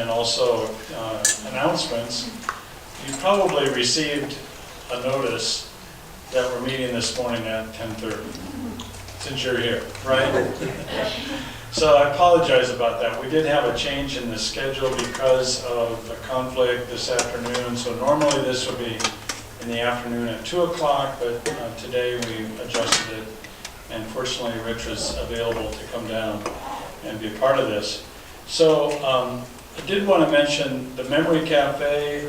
and also announcements, you probably received a notice that we're meeting this morning at 10:30, since you're here, right? So I apologize about that. We did have a change in the schedule because of a conflict this afternoon. So normally this would be in the afternoon at 2 o'clock, but today we adjusted it. And fortunately, Rich was available to come down and be a part of this. So I did want to mention the Memory Cafe.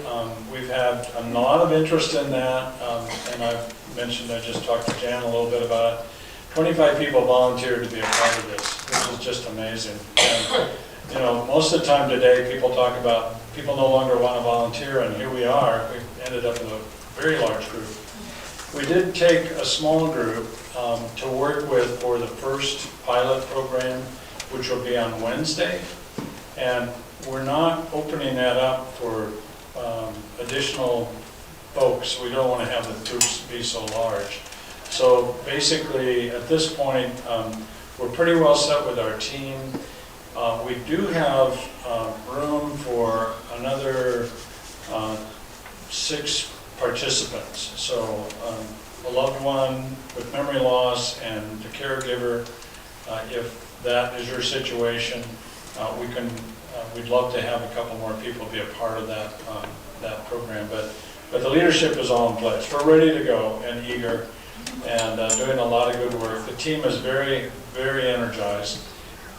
We've had a lot of interest in that. And I've mentioned, I just talked to Jan a little bit about it. 25 people volunteered to be a part of this, which is just amazing. And, you know, most of the time today, people talk about people no longer want to volunteer, and here we are. We've ended up with a very large group. We did take a small group to work with for the first pilot program, which will be on Wednesday. And we're not opening that up for additional folks. We don't want to have the groups be so large. So basically, at this point, we're pretty well set with our team. We do have room for another 6 participants. So a loved one with memory loss and the caregiver, if that is your situation, we'd love to have a couple more people be a part of that program. But the leadership is all in place. We're ready to go and eager, and doing a lot of good work. The team is very, very energized.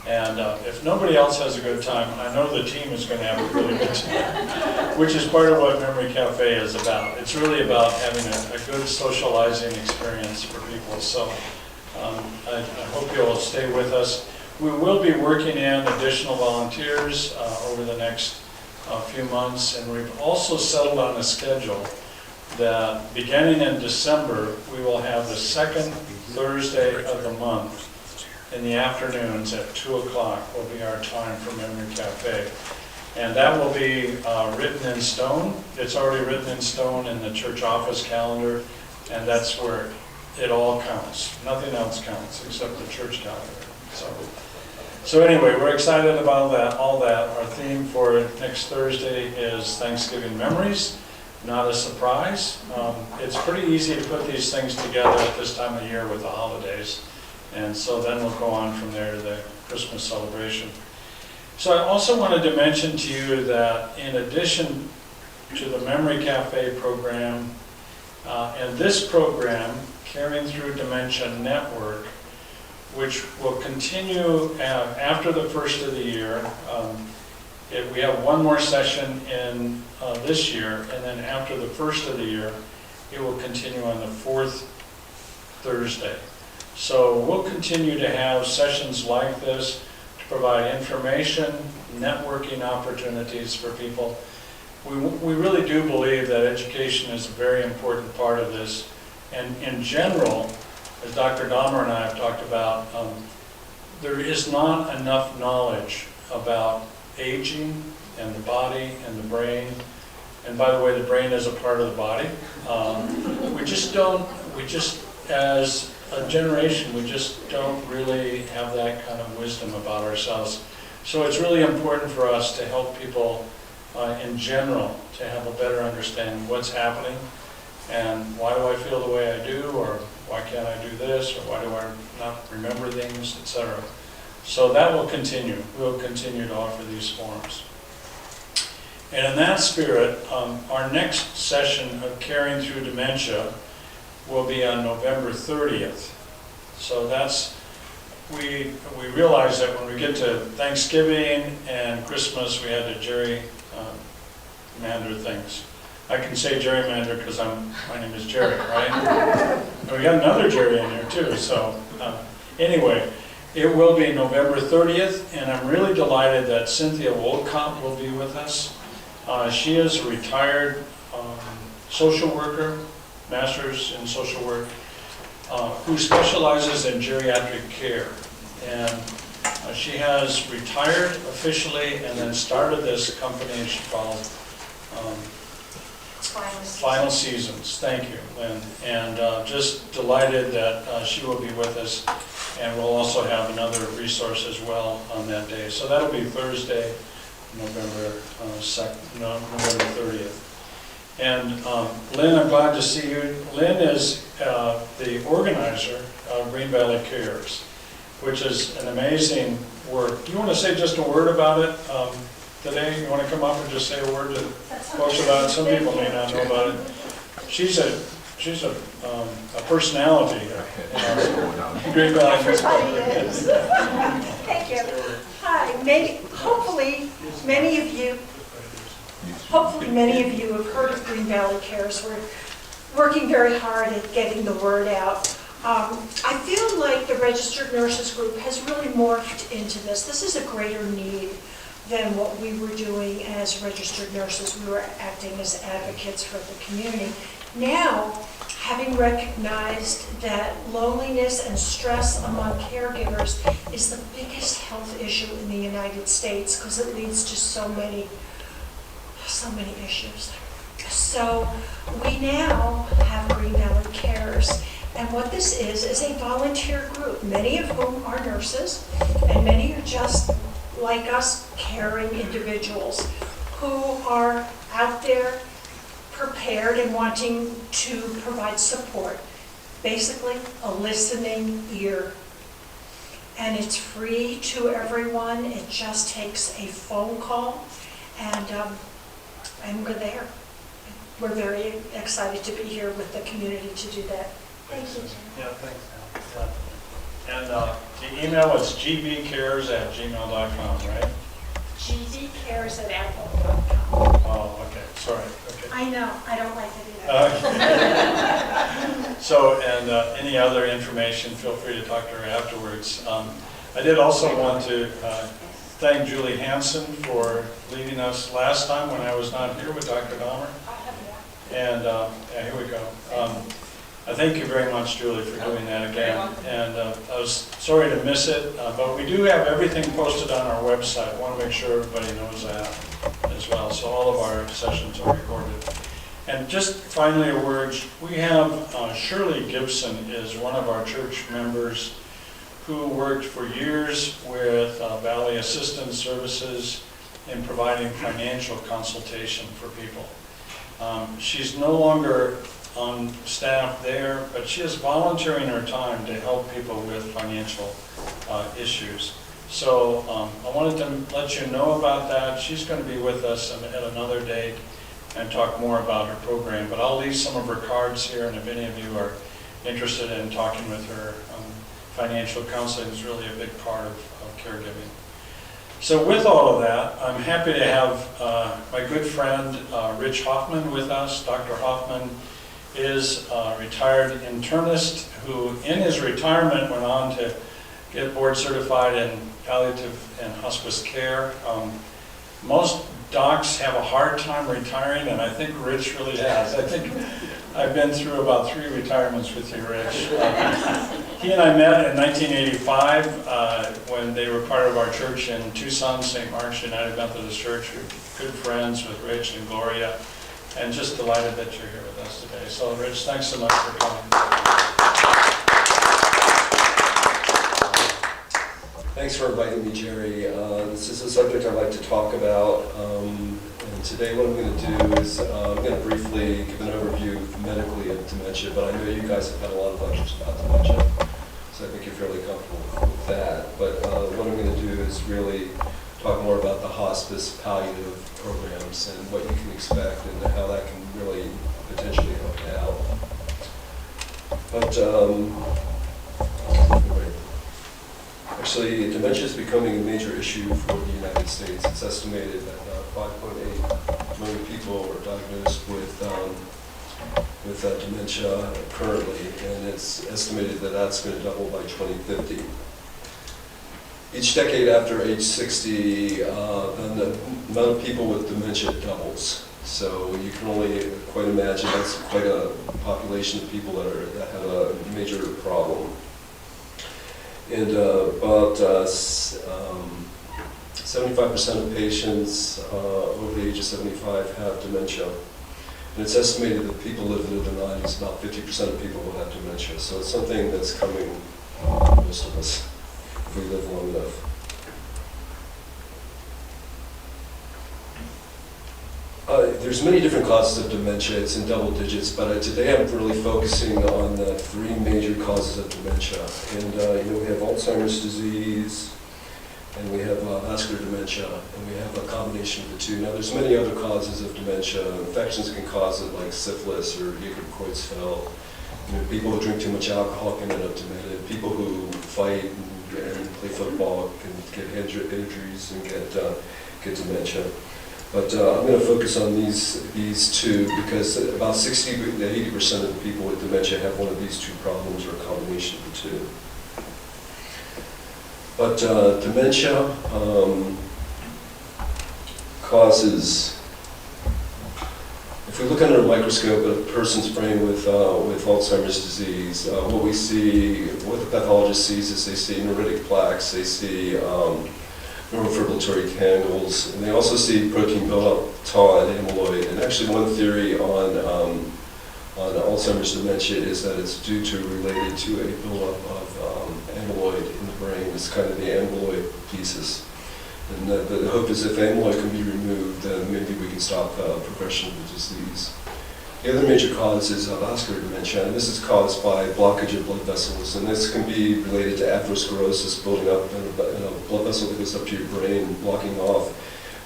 And if nobody else has a good time, I know the team is going to have a really good time, which is part of what Memory Cafe is about. It's really about having a good socializing experience for people. So I hope you'll stay with us. We will be working in additional volunteers over the next few months, and we've also settled on a schedule that beginning in December, we will have the second Thursday of the month in the afternoons at 2 o'clock will be our time for Memory Cafe. And that will be written in stone. It's already written in stone in the church office calendar, and that's where it all counts. Nothing else counts except the church calendar. So anyway, we're excited about all that. Our theme for next Thursday is Thanksgiving Memories. Not a surprise. It's pretty easy to put these things together at this time of year with the holidays. And so then we'll go on from there to the Christmas celebration. So I also wanted to mention to you that in addition to the Memory Cafe program and this program, Caring Through Dementia Network, which will continue after the first of the year. We have one more session in this year, and then after the first of the year, it will continue on the 4th Thursday. So we'll continue to have sessions like this to provide information, networking opportunities for people. We really do believe that education is a very important part of this. And in general, as Dr. Dahmer and I have talked about, there is not enough knowledge about aging and the body and the brain. And by the way, the brain is a part of the body. As a generation, we just don't really have that kind of wisdom about ourselves. So it's really important for us to help people in general to have a better understanding of what's happening and why do I feel the way I do, or why can't I do this, or why do I not remember things, etc. So that will continue. We'll continue to offer these forums. And in that spirit, our next session of Caring Through Dementia will be on November 30th. So we realize that when we get to Thanksgiving and Christmas, we had to gerrymander things. I can say gerrymander because my name is Jerry, right? And we got another Jerry in here too. So anyway, it will be November 30th, and I'm really delighted that Cynthia Wolcott will be with us. She is a retired social worker, master's in social work, who specializes in geriatric care. And she has retired officially and then started this company she called Final Seasons. Thank you, Lynn. And just delighted that she will be with us. And we'll also have another resource as well on that day. So that'll be Thursday, November 30th. And Lynn, I'm glad to see you. Lynn is the organizer of Green Valley Cares, which is an amazing work. Do you want to say just a word about it today? You want to come up and just say a word to folks about it? Some people may not know about it. She's a personality in Green Valley. Everybody is. Thank you. Hi. Hopefully many of you have heard of Green Valley Cares. We're working very hard at getting the word out. I feel like the Registered Nurses Group has really morphed into this. This is a greater need than what we were doing as registered nurses. We were acting as advocates for the community. Now, having recognized that loneliness and stress among caregivers is the biggest health issue in the United States because it leads to so many issues. So we now have Green Valley Cares, and what this is a volunteer group, many of whom are nurses, and many are just like us, caring individuals who are out there prepared and wanting to provide support. Basically, a listening ear. And it's free to everyone. It just takes a phone call, and we're there. We're very excited to be here with the community to do that. Thank you, Jim. Yeah, thanks, Al. Yeah. And the email is gbcares@gmail.com, right? gbcares@apple.com. Oh, okay, sorry. Okay. I know, I don't like it either. So, and any other information, feel free to talk to her afterwards. I did also want to thank Julie Hansen for leading us last time when I was not here with Dr. Dahmer. And yeah, here we go. I thank you very much, Julie, for doing that again. And I was sorry to miss it, but we do have everything posted on our website. I want to make sure everybody knows that as well. So all of our sessions are recorded. And just finally a word, we have Shirley Gibson is one of our church members who worked for years with Valley Assistance Services in providing financial consultation for people. She's no longer on staff there, but she is volunteering her time to help people with financial issues. So I wanted to let you know about that. She's going to be with us at another date and talk more about her program, but I'll leave some of her cards here, and if any of you are interested in talking with her, financial counseling is really a big part of caregiving. So with all of that, I'm happy to have my good friend Rich Hoffman with us. Dr. Hoffman is a retired internist who in his retirement went on to get board certified in palliative and hospice care. Most docs have a hard time retiring, and I think Rich really has. I think I've been through about 3 retirements with you, Rich. He and I met in 1985 when they were part of our church in Tucson, St. Mark's United Methodist Church. We're good friends with Rich and Gloria, and just delighted that you're here with us today. So, Rich, thanks so much for coming. Thanks for inviting me, Jerry. This is a subject I'd like to talk about. And today what I'm going to do is I'm going to briefly give an overview medically of dementia, but I know you guys have had a lot of lectures about dementia, so I think you're fairly comfortable with that. But what I'm going to do is really talk more about the hospice palliative programs and what you can expect and how that can really potentially help you out. But actually, dementia is becoming a major issue for the United States. It's estimated that 5.8 million people are diagnosed with dementia currently, and it's estimated that that's going to double by 2050. Each decade after age 60, then the amount of people with dementia doubles. So you can only quite imagine that's quite a population of people that have a major problem. And about 75% of patients over the age of 75 have dementia. And it's estimated that people living in the 90s, about 50% of people will have dementia. So it's something that's coming to most of us if we live long enough. there's many different causes of dementia. It's in double digits, but today I'm really focusing on the three major causes of dementia. And we have Alzheimer's disease, and we have vascular dementia, and we have a combination of the two. Now, there's many other causes of dementia. Infections can cause it, like syphilis or Jakob-Creutzfeldt. People who drink too much alcohol can end up demented. People who fight and play football can get injuries and get dementia. But I'm going to focus on these two because about 60 to 80% of the people with dementia have one of these two problems or a combination of the two. But dementia causes, if we look under a microscope at a person's brain with Alzheimer's disease, what the pathologist sees is they see neuritic plaques, they see neurofibrillatory tangles, and they also see protein buildup, tau, and amyloid. And actually, one theory on Alzheimer's dementia is that it's related to a buildup of amyloid in the brain. It's kind of the amyloid thesis. And the hope is if amyloid can be removed, then maybe we can stop progression of the disease. The other major cause is vascular dementia, and this is caused by blockage of blood vessels, and this can be related to atherosclerosis, building up in a blood vessel that goes up to your brain, blocking off,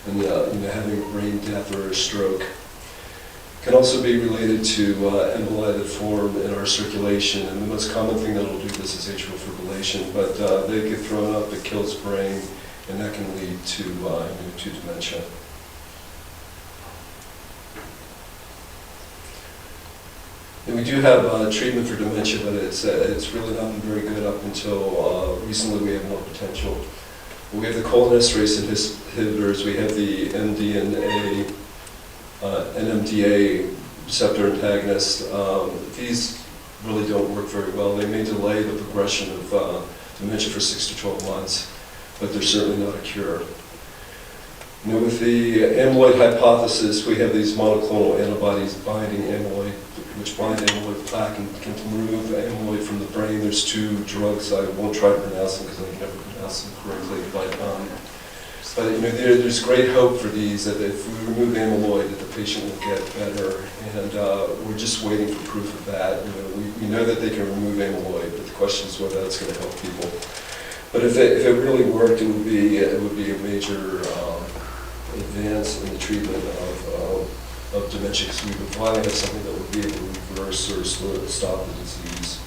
and having brain death or a stroke. It can also be related to emboli that form in our circulation, and the most common thing that will do this is atrial fibrillation, but they get thrown up, it kills brain, and that can lead to dementia. And we do have treatment for dementia, but it's really not been very good up until recently. We have more potential. We have the cholinesterase inhibitors. We have the MDMA, NMDA receptor antagonists. These really don't work very well. They may delay the progression of dementia for 6 to 12 months, but they're certainly not a cure. With the amyloid hypothesis, we have these monoclonal antibodies binding amyloid, which bind amyloid plaque and can remove amyloid from the brain. There's two drugs. I won't try to pronounce them because I can never pronounce them correctly. But there's great hope for these, that if we remove amyloid, that the patient will get better. And we're just waiting for proof of that. We know that they can remove amyloid, but the question is whether that's going to help people. But if it really worked, it would be a major advance in the treatment of dementia, because we would finally have something that would be able to reverse or stop the disease.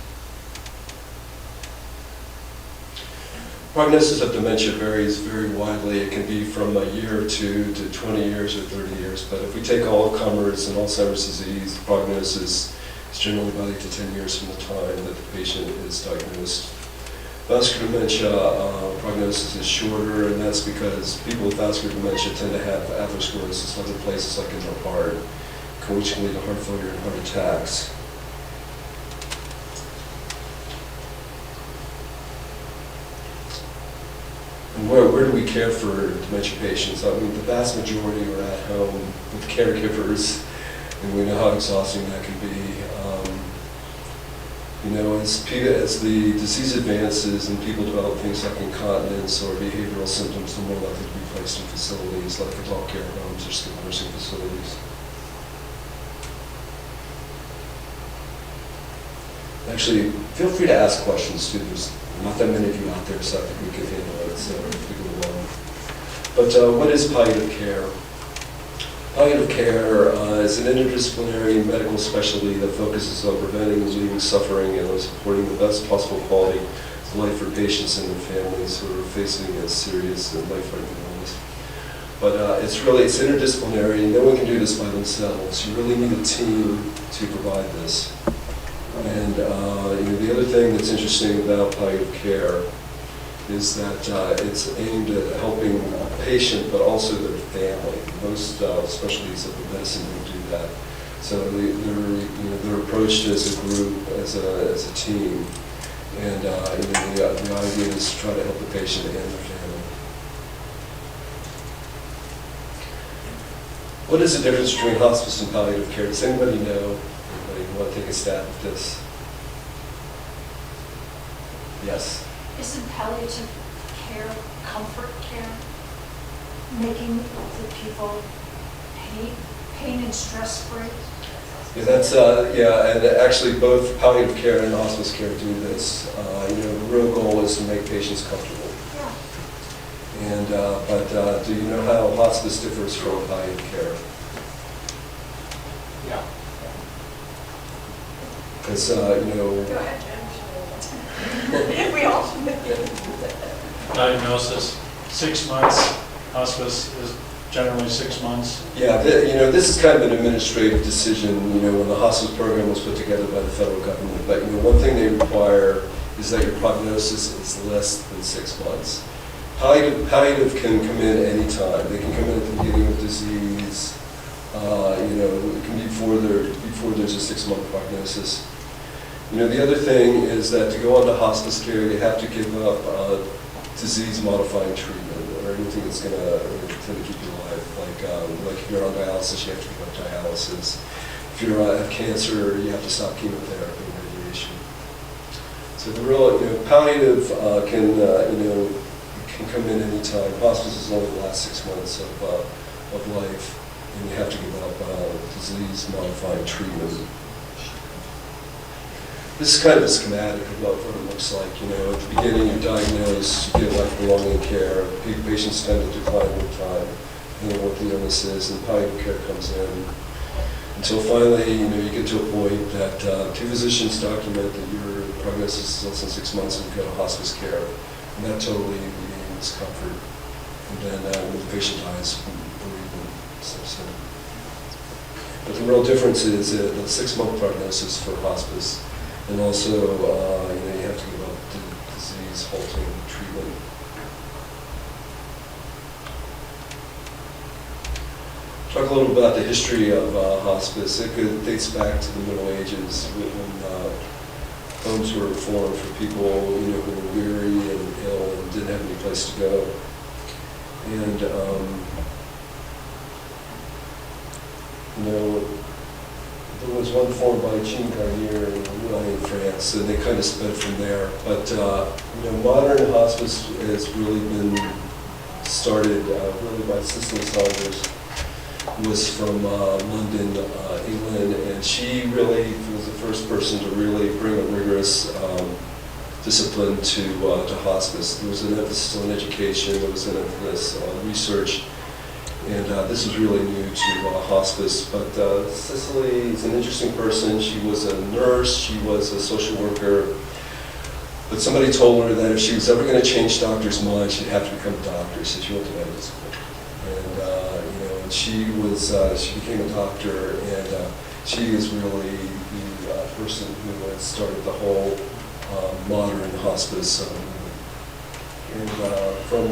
Prognosis of dementia varies very widely. It can be from a year or two to 20 years or 30 years. But if we take all comers in Alzheimer's disease, the prognosis is generally about 8 to 10 years from the time that the patient is diagnosed. Vascular dementia prognosis is shorter, and that's because people with vascular dementia tend to have atherosclerosis in other places like in their heart, which can lead to heart failure and heart attacks. And where do we care for dementia patients? I mean, the vast majority are at home with caregivers, and we know how exhausting that can be. As the disease advances and people develop things like incontinence or behavioral symptoms, they're more likely to be placed in facilities like adult care homes or skilled nursing facilities. Actually, feel free to ask questions too. There's not that many of you out there, so I think we can handle it. So we go along. But what is palliative care? Palliative care is an interdisciplinary medical specialty that focuses on preventing and relieving suffering and on supporting the best possible quality of life for patients and their families who are facing a serious and life-threatening illness. But it's interdisciplinary. No one can do this by themselves. You really need a team to provide this. And the other thing that's interesting about palliative care is that it's aimed at helping a patient, but also their family. Most specialties of medicine don't do that. So they're approached as a group, as a team, and the idea is to try to help the patient and their family. What is the difference between hospice and palliative care? Does anybody know? Anybody want to take a stab at this? Yes. Isn't palliative care comfort care? Making the people pain and stress-free. Yeah, that's, yeah, and actually both palliative care and hospice care do this. The real goal is to make patients comfortable. Yeah. And, but do you know how hospice differs from palliative care? Yeah. Because, Go ahead, Jen. We all. Diagnosis, 6 months, hospice is generally 6 months. yeah, this is kind of an administrative decision, when the hospice program was put together by the federal government. But, one thing they require is that your prognosis is less than 6 months. Palliative can come in any time. They can come in at the beginning of disease, it can be before there's a 6-month prognosis. The other thing is that to go on to hospice care, you have to give up disease-modifying treatment or anything that's going to keep you alive. Like if you're on dialysis, you have to give up dialysis. If you have cancer, you have to stop chemotherapy and radiation. So the real, palliative can come in any time. Hospice is only the last 6 months of life, and you have to give up disease-modifying treatment. This is kind of a schematic of what it looks like. At the beginning, you're diagnosed, you get life-belonging care. Patients tend to decline with time, what the illness is, and palliative care comes in. Until finally, you get to a point that 2 physicians document that your prognosis is less than 6 months, and you go to hospice care, and that totally means comfort. And then when the patient dies, bereavement steps in. But the real difference is the 6-month prognosis for hospice. And also, you have to give up the disease-halting treatment. Talk a little about the history of hospice. It dates back to the Middle Ages when homes were formed for people, who were weary and ill and didn't have any place to go. And there was one formed by Jean Garnier in France, and they kind of sped from there. But modern hospice has really been started really by Cicely Saunders, who was from London, England, and she really was the first person to really bring a rigorous discipline to hospice. There was an emphasis on education, there was an emphasis on research. And this was really new to hospice, but Cicely is an interesting person. She was a nurse, she was a social worker, but somebody told her that if she was ever going to change doctors' minds, she'd have to become a doctor, so she went to medical school. And she became a doctor, and she is really the person who had started the whole modern hospice. And from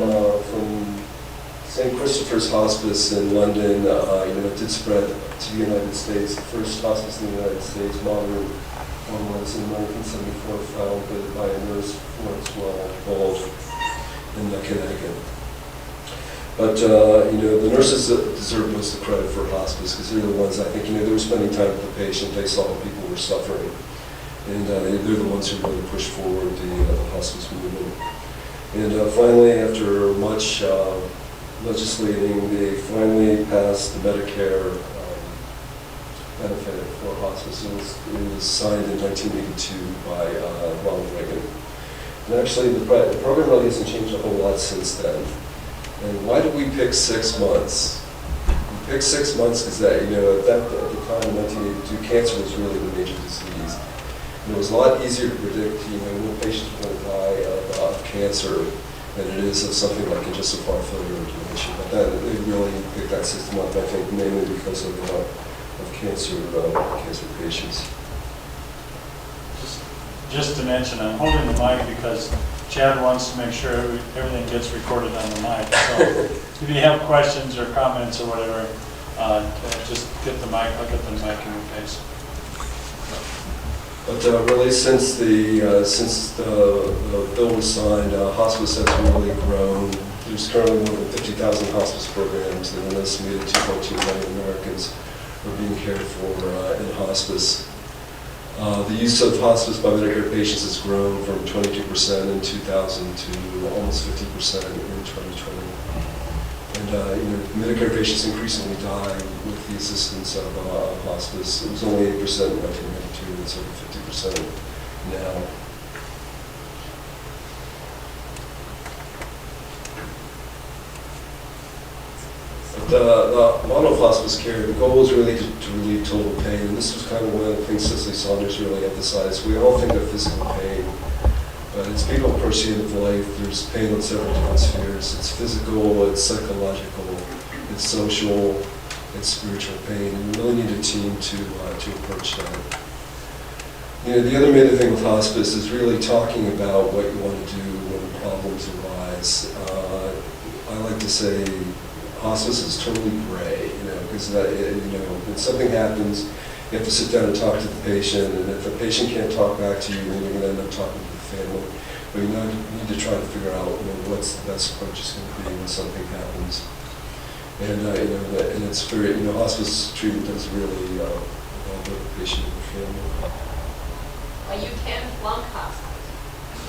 St. Christopher's Hospice in London, it did spread to the United States. The first hospice in the United States, modern one, was in 1974, founded by a nurse, Florence Well in Connecticut. But, the nurses deserve most of the credit for hospice because they're the ones, I think, they were spending time with the patient, they saw that people were suffering. And they're the ones who really pushed forward the hospice movement. And finally, after much legislating, they finally passed the Medicare benefit for hospice. It was signed in 1982 by Ronald Reagan. And actually, the program really hasn't changed a whole lot since then. And why did we pick 6 months? We picked 6 months because at the time in 1982, cancer was really the major disease. And it was a lot easier to predict, when patients were going to die of cancer than it is of something like congestive heart failure or dementia. But they really picked that 6 month, I think, mainly because of cancer patients. Just to mention, I'm holding the mic because Chad wants to make sure everything gets recorded on the mic. So if you have questions or comments or whatever, just get the mic. I'll get the mic in your face. But really, since the bill was signed, hospice has really grown. There's currently more than 50,000 hospice programs, and an estimated 2.2 million Americans are being cared for in hospice. The use of hospice by Medicare patients has grown from 22% in 2000 to almost 50% in 2020. And Medicare patients increasingly die with the assistance of hospice. It was only 8% in 1992, it's over 50% now. The model of hospice care, the goal is really to relieve total pain, and this was kind of one of the things Cicely Saunders really emphasized. We all think of physical pain, but as people approach the end of life, there's pain on several different spheres. It's physical, it's psychological, it's social, it's spiritual pain, and we really need a team to approach that. The other major thing with hospice is really talking about what you want to do when problems arise. I like to say hospice is totally gray, because when something happens, you have to sit down and talk to the patient, and if the patient can't talk back to you, then you're going to end up talking to the family. But you need to try to figure out what's the best approach is going to be when something happens. And and it's very hospice treatment does really help the patient and the family. Well, you can flunk hospice.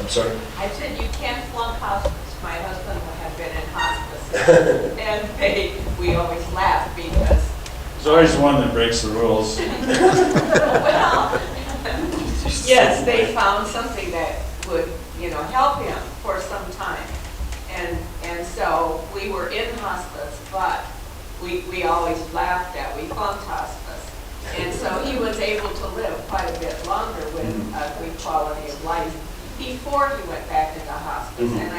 I'm sorry? I said you can flunk hospice. My husband had been in hospice, and we always laugh because. There's always the one that breaks the rules. Well, yes, they found something that would, help him for some time, and so we were in hospice, but we always laughed that we flunked hospice, and so he was able to live quite a bit longer with a good quality of life before he went back into hospice, and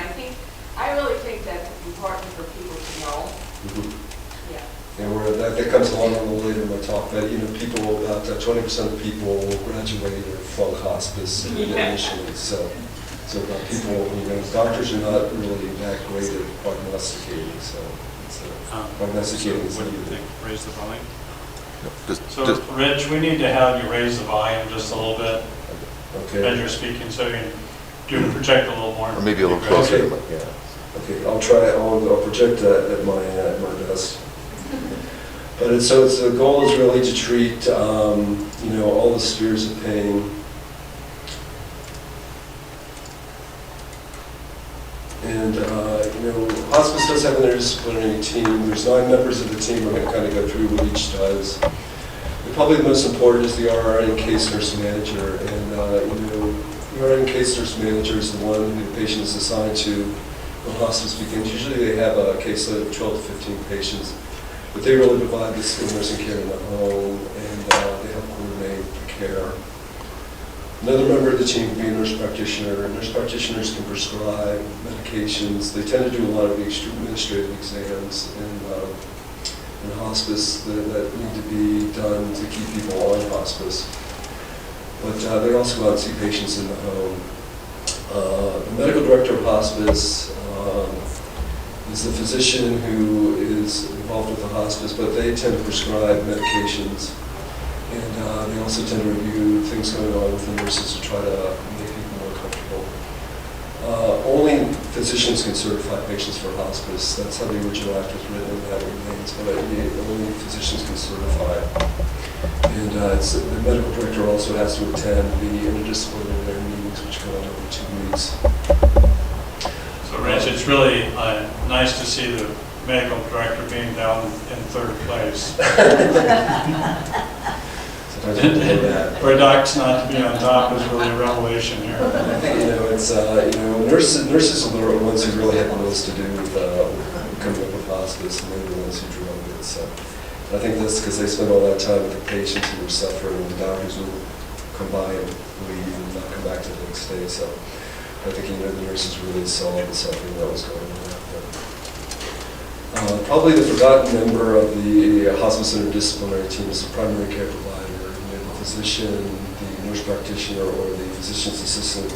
I really think that's important for people to know. Yeah. And that comes along a little later in my talk, but people, about 20% of people graduate or flunk hospice initially. So about people, doctors are not really that great at prognosticating. So prognosticating is what do you think? Raise the volume. Just Rich, we need to have you raise the volume just a little bit as you're speaking, so you can project a little more. or maybe a little closer. Okay. Yeah. Okay, I'll try. I'll project at my desk. But the goal is really to treat all the spheres of pain. And hospice does have an interdisciplinary team. There's 9 members of the team. We're going to kind of go through what each does. And probably the most important is the RN case nurse manager. And the RN case nurse manager is the one who the patient is assigned to when hospice begins. Usually they have a caseload of 12 to 15 patients, but they really provide the skilled nursing care in the home, and they help coordinate the care. Another member of the team can be a nurse practitioner. Nurse practitioners can prescribe medications. They tend to do a lot of the administrative exams in hospice that need to be done to keep people on hospice. But they also go out and see patients in the home. The medical director of hospice is the physician who is involved with the hospice, but they tend to prescribe medications. And they also tend to review things going on with the nurses to try to make people more comfortable. Only physicians can certify patients for hospice. That's how the original act was written, and that remains, but only physicians can certify. And the medical director also has to attend the interdisciplinary meetings, which go on over 2 weeks. So Rich, it's really nice to see the medical director being down in 3rd place. For docs not to be on top is really a revelation here. I think it's nurses are the ones who really have the most to do with coming up with hospice, and they're the ones who drove it. So I think that's because they spend all that time with the patients who are suffering, and the doctors will come by and leave and not come back to the next day. So I think the nurses really saw the suffering that was going on out there. Probably the forgotten member of the hospice interdisciplinary team is the primary care provider. The physician, the nurse practitioner, or the physician's assistant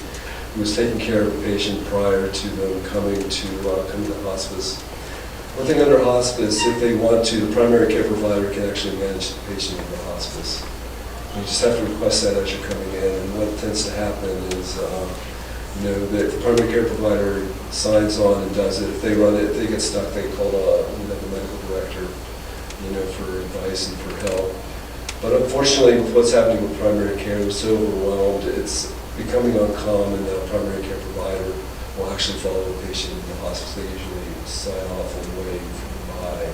who was taking care of the patient prior to them coming to hospice. One thing under hospice, if they want to, the primary care provider can actually manage the patient in the hospice. You just have to request that as you're coming in, and what tends to happen is that the primary care provider signs on and does it. If they run it, if they get stuck, they call the medical director, for advice and for help. But unfortunately, with what's happening with primary care, they're so overwhelmed, it's becoming uncommon that a primary care provider will actually follow the patient in the hospice. They usually sign off and wait for the high.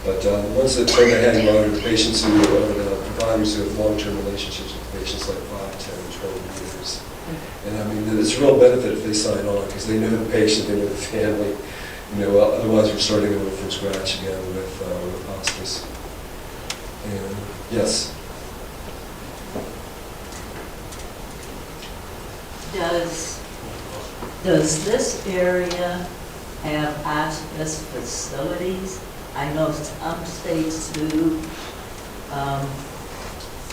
But the ones that tend to hang on are the patients who are the providers who have long-term relationships with patients, like 5, 10, 12 years. And I mean, it's a real benefit if they sign on, because they know the patient, they know the family. Otherwise we're starting over from scratch again with hospice. And yes. Does this area have hospice facilities? I know some states do.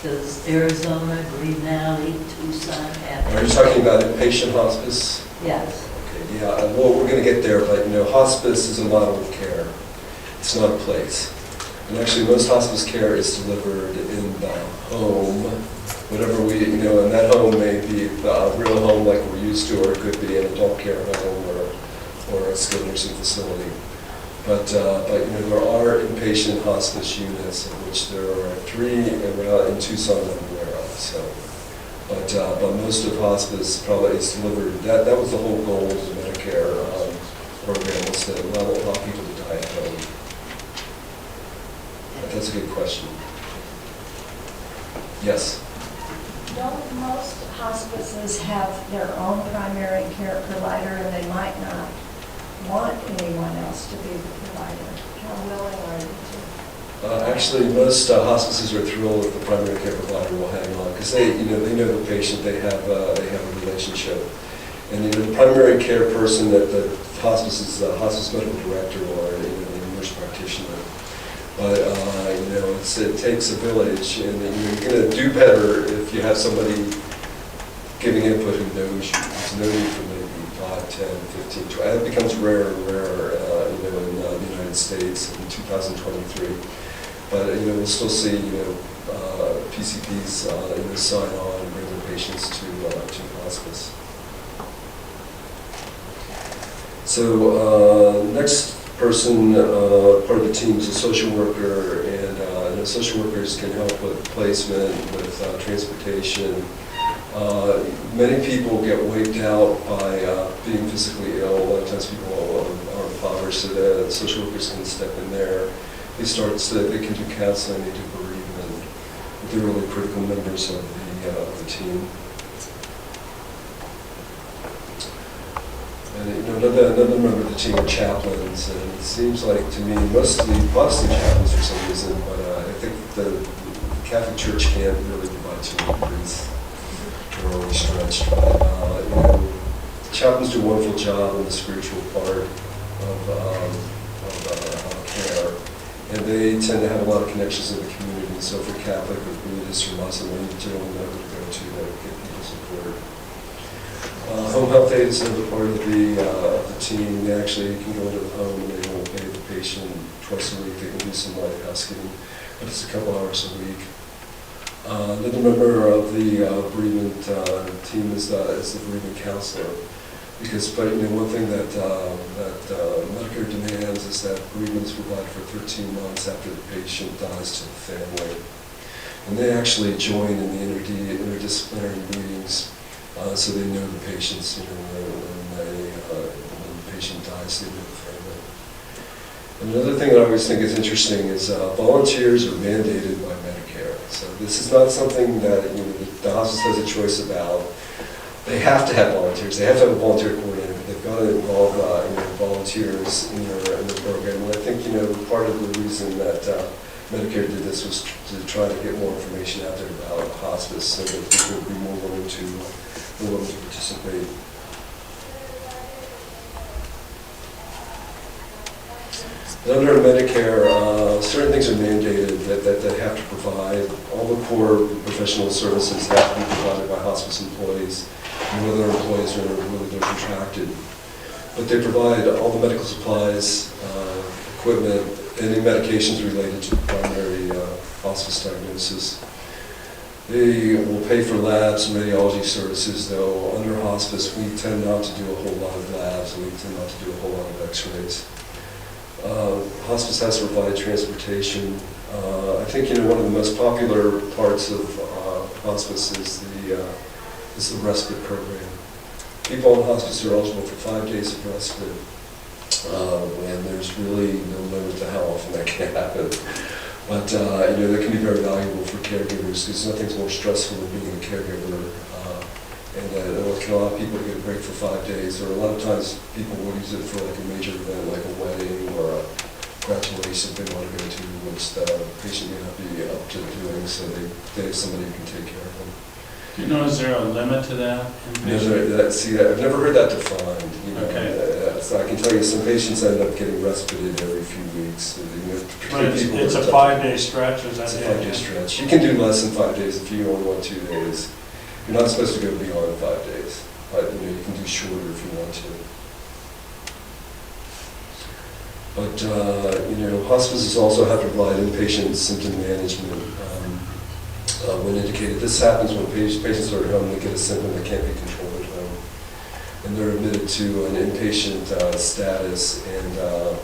Does Arizona, Green Valley, Tucson have? Are you talking about inpatient hospice? Yes. Okay, yeah, well, we're going to get there, but hospice is a model of care. It's not a place. And actually, most hospice care is delivered in the home, whatever and that home may be a real home like we're used to, or it could be an adult care home or a skilled nursing facility. But there are inpatient hospice units, of which there are 3 in Tucson I'm aware of. So, but most of hospice probably is delivered. That was the whole goal of the Medicare program, was to allow people to die at home. That's a good question. Yes. Don't most hospices have their own primary care provider, and they might not want anyone else to be the provider? How willing are you to? Actually, most hospices are thrilled if the primary care provider will hang on, because they know the patient, they have a relationship. And the primary care person at the hospice is the hospice medical director or the nurse practitioner. But it takes a village, and you're going to do better if you have somebody giving input who knows you. Who's known you for maybe 5, 10, 15, 20. It becomes rarer and rarer, in the United States in 2023. But we'll still see PCPs sign on and bring their patients to hospice. So next person, part of the team, is a social worker, and social workers can help with placement, with transportation. Many people get wiped out by being physically ill. A lot of times people are impoverished, so the social workers can step in there. They can do counseling, they do bereavement. They're really critical members of the team. And another member of the team are chaplains, and it seems like to me mostly chaplains for some reason, but I think the Catholic Church can't really provide too many degrees. They're always stretched, but chaplains do a wonderful job in the spiritual part of care, and they tend to have a lot of connections in the community. So if you're Catholic or Buddhist or Muslim, you generally know who to go to get people support. Home health aide is another part of the team. They actually can go into the home and they will pay the patient twice a week. They can do some light housekeeping, but it's a couple hours a week. Another member of the bereavement team is the bereavement counselor. One thing that Medicare demands is that bereavement is provided for 13 months after the patient dies to the family. And they actually join in the interdisciplinary meetings. So they know the patients, when the patient dies, they know the family. And another thing that I always think is interesting is volunteers are mandated by Medicare. So this is not something that the hospice has a choice about. They have to have volunteers. They have to have a volunteer coordinator. But they've got to involve volunteers in the program. And I think part of the reason that Medicare did this was to try to get more information out there about hospice, so that people would be more willing to participate. And under Medicare, certain things are mandated that they have to provide. All the core professional services have to be provided by hospice employees, and whether employees are really they're contracted. But they provide all the medical supplies, equipment, any medications related to primary hospice diagnosis. They will pay for labs and radiology services, though under hospice we tend not to do a whole lot of labs, and we tend not to do a whole lot of x-rays. Hospice has to provide transportation. I think one of the most popular parts of hospice is the respite program. People in hospice are eligible for 5 days of respite. And there's really no limit to how often that can happen. But, that can be very valuable for caregivers, because nothing's more stressful than being a caregiver. And it can allow people to get a break for 5 days, or a lot of times people would use it for like a major event, like a wedding or a graduation they want to go to, which the patient may not be up to doing, so they have somebody who can take care of them. Do you know, is there a limit to that? See, I've never heard that defined. Okay. So I can tell you some patients end up getting respited every few weeks. But it's a 5-day stretch, is that It's a it? 5-day stretch. You can do less than 5 days if you only want 2 days. You're not supposed to go beyond 5 days, but you can do shorter if you want to. But hospices also have to provide inpatient symptom management when indicated. This happens when patients are at home, they get a symptom that can't be controlled at home, and they're admitted to an inpatient status. And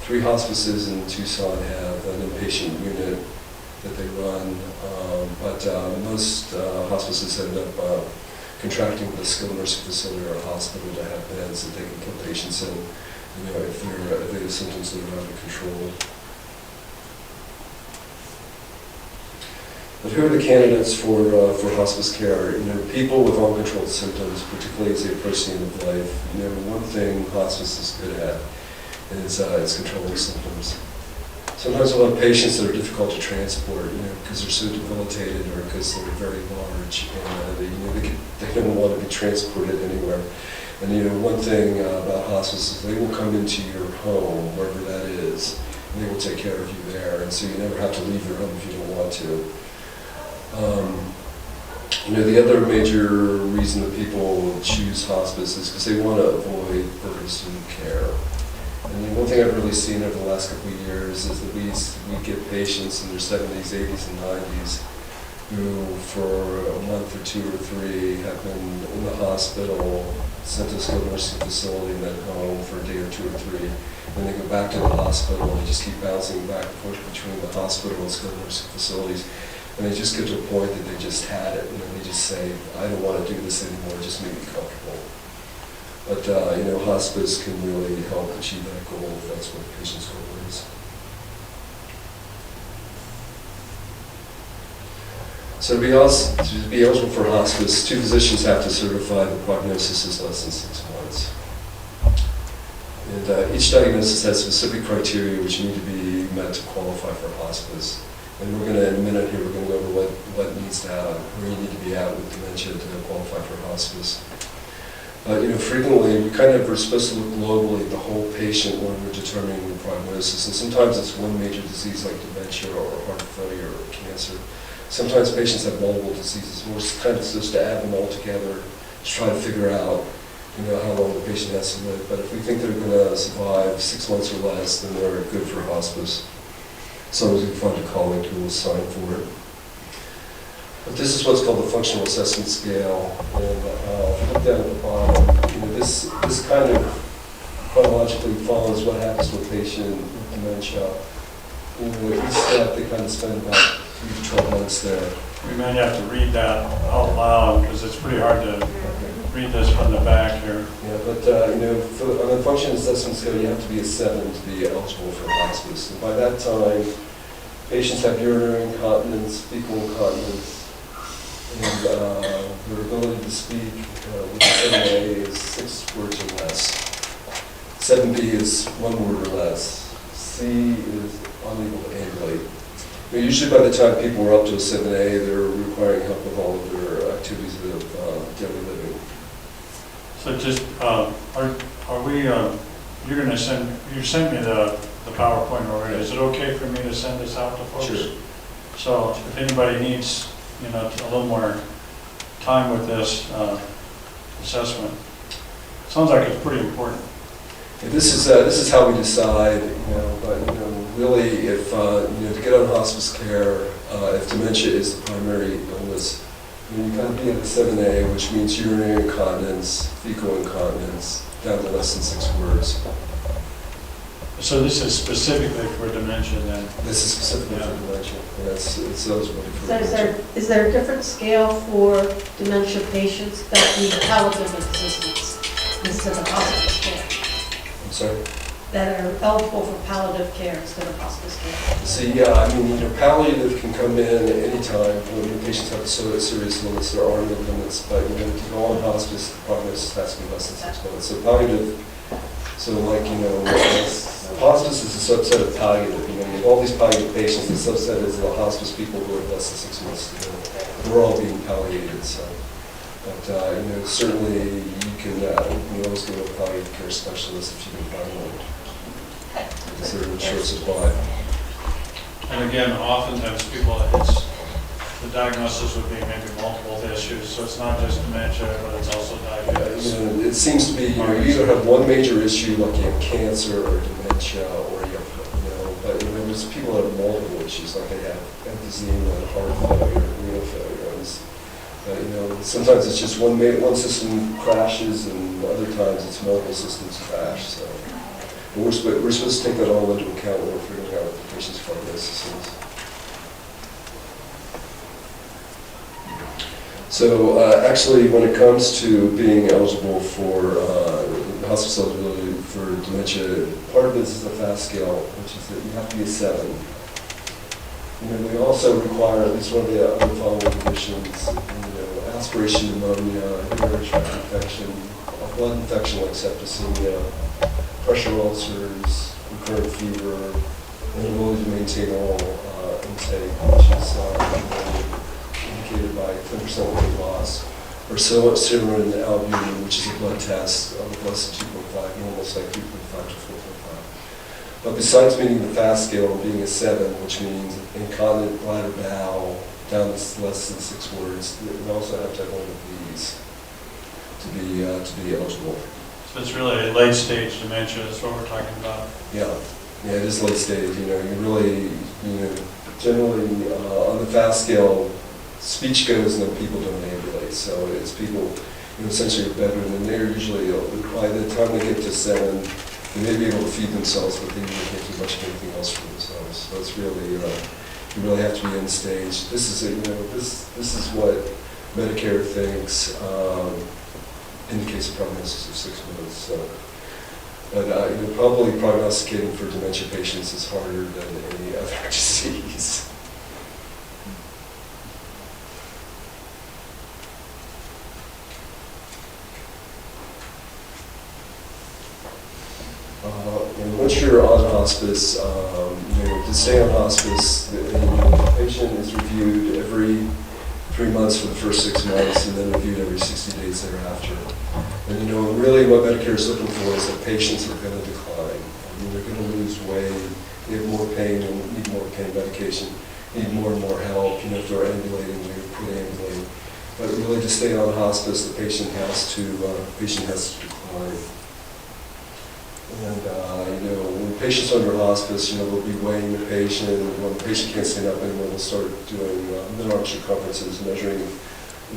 3 hospices in Tucson have an inpatient unit that they run, but most hospices end up contracting with a skilled nursing facility or a hospital to have beds that they can put patients in, if they have symptoms that are out of control. But who are the candidates for hospice care? People with uncontrolled symptoms, particularly as they approach the end of life. One thing hospice is good at is controlling symptoms. Sometimes we'll have patients that are difficult to transport, because they're so debilitated or because they're very large, and they don't want to be transported anywhere. And one thing about hospice is they will come into your home, wherever that is, and they will take care of you there. And so you never have to leave your home if you don't want to. The other major reason that people choose hospice is because they want to avoid burdensome care. And one thing I've really seen over the last couple of years is that we get patients in their 70s, 80s, and 90s who, for a month or 2 or 3, have been in the hospital, sent to a skilled nursing facility, and then home for a day or 2 or 3. And they go back to the hospital, and they just keep bouncing back and forth between the hospital and skilled nursing facilities. And they just get to a point that they just had it, and then they just say, I don't want to do this anymore, just make me comfortable. But, hospice can really help achieve that goal if that's what the patient's goal is. So to be eligible for hospice, 2 physicians have to certify the prognosis is less than 6 months. And each diagnosis has specific criteria which need to be met to qualify for hospice. And we're going to, in a minute here, we're going to go over what needs to happen, where you need to be at with dementia to qualify for hospice. Frequently we are supposed to look globally at the whole patient when we're determining the prognosis. And sometimes it's one major disease like dementia or heart failure or cancer. Sometimes patients have multiple diseases. We're kind of supposed to add them all together to try to figure out, how long the patient has to live. But if we think they're going to survive 6 months or less, then they're good for hospice. Sometimes we find a colleague who will sign for it. But this is what's called the functional assessment scale. And if you look down at the bottom, this kind of chronologically follows what happens to a patient with dementia. Each step they kind of spend about 3 to 12 months there. We might have to read that out loud because it's pretty hard to read this from the back here. Yeah, but on the functional assessment scale, you have to be a 7 to be eligible for hospice. And by that time, patients have urinary incontinence, fecal incontinence, and their ability to speak with 7A is 6 words or less. 7B is 1 word or less. C is unable to ambulate. Usually by the time people are up to a 7A, they're requiring help with all of their activities of daily living. So just, are we, you sent me the PowerPoint already. Is it okay for me to send this out to folks? Sure. So if anybody needs, a little more time with this assessment, sounds like it's pretty important. And this is how we decide, but really, if to get on hospice care, if dementia is the primary illness, you kind of be at a 7A, which means urinary incontinence, fecal incontinence, down to less than 6 words. So this is specifically for dementia then? This is specifically for dementia. It's eligible for So dementia. is there a different scale for dementia patients that need palliative assistance instead of hospice care? I'm sorry? that are eligible for palliative care instead of hospice care? See, yeah, I mean, palliative can come in anytime when the patients have so serious illness, there are no limits, but, to go on hospice, the prognosis has to be less than 6 months. So palliative, so like, hospice is a subset of palliative, you have all these palliative patients, the subset is the hospice people who are less than 6 months to live. They're all being palliated, so. But, certainly you can, always go to a palliative care specialist if you can find one. Because they're in short supply. And again, oftentimes people, the diagnosis would be maybe multiple issues, so it's not just dementia, but it's also diabetes. It seems to be, you either have one major issue, like you have cancer or dementia, or you have, but there's people that have multiple issues, like they have emphysema and heart failure, renal failure. Sometimes it's just one system crashes, and other times it's multiple systems crash. So, but we're supposed to take that all into account when we're figuring out what the patient's prognosis is. So actually, when it comes to being eligible for hospice eligibility for dementia, part of this is the FAST scale, which is that you have to be a 7. We also require at least one of the other following conditions, aspiration pneumonia, urinary tract infection, a blood infection like septicemia, pressure ulcers, recurrent fever, and the ability to maintain oral intake, which is indicated by 10% weight loss, or serum albumin, which is a blood test of less than 2.5, normal is like 3.5 to 4.5. But besides meeting the FAST scale and being a 7, which means incontinent bladder bowel, down to less than 6 words, we also have to have one of these to be eligible. So it's really late stage dementia is what we're talking about. Yeah, it is late stage. You really, generally on the FAST scale, speech goes and then people don't ambulate. So it's people, essentially are bedridden, and they're usually, by the time they get to 7, they may be able to feed themselves, but they usually can't do much of anything else for themselves. So it's really, you really have to be end stage. This is, this is what Medicare thinks indicates a prognosis of 6 months. So, but probably prognosticating for dementia patients is harder than any other disease. Once you're on hospice, to stay on hospice, the patient is reviewed every 3 months for the first 6 months, and then reviewed every 60 days thereafter. And really what Medicare is looking for is that patients are going to decline. They're going to lose weight, they have more pain and need more pain medication, need more and more help. If they're ambulating, they quit ambulating. But really to stay on hospice, the patient has to decline. And, when patients are under hospice, they'll be weighing the patient, and when the patient can't stand up anymore, they'll start doing mid-arm circumferences, measuring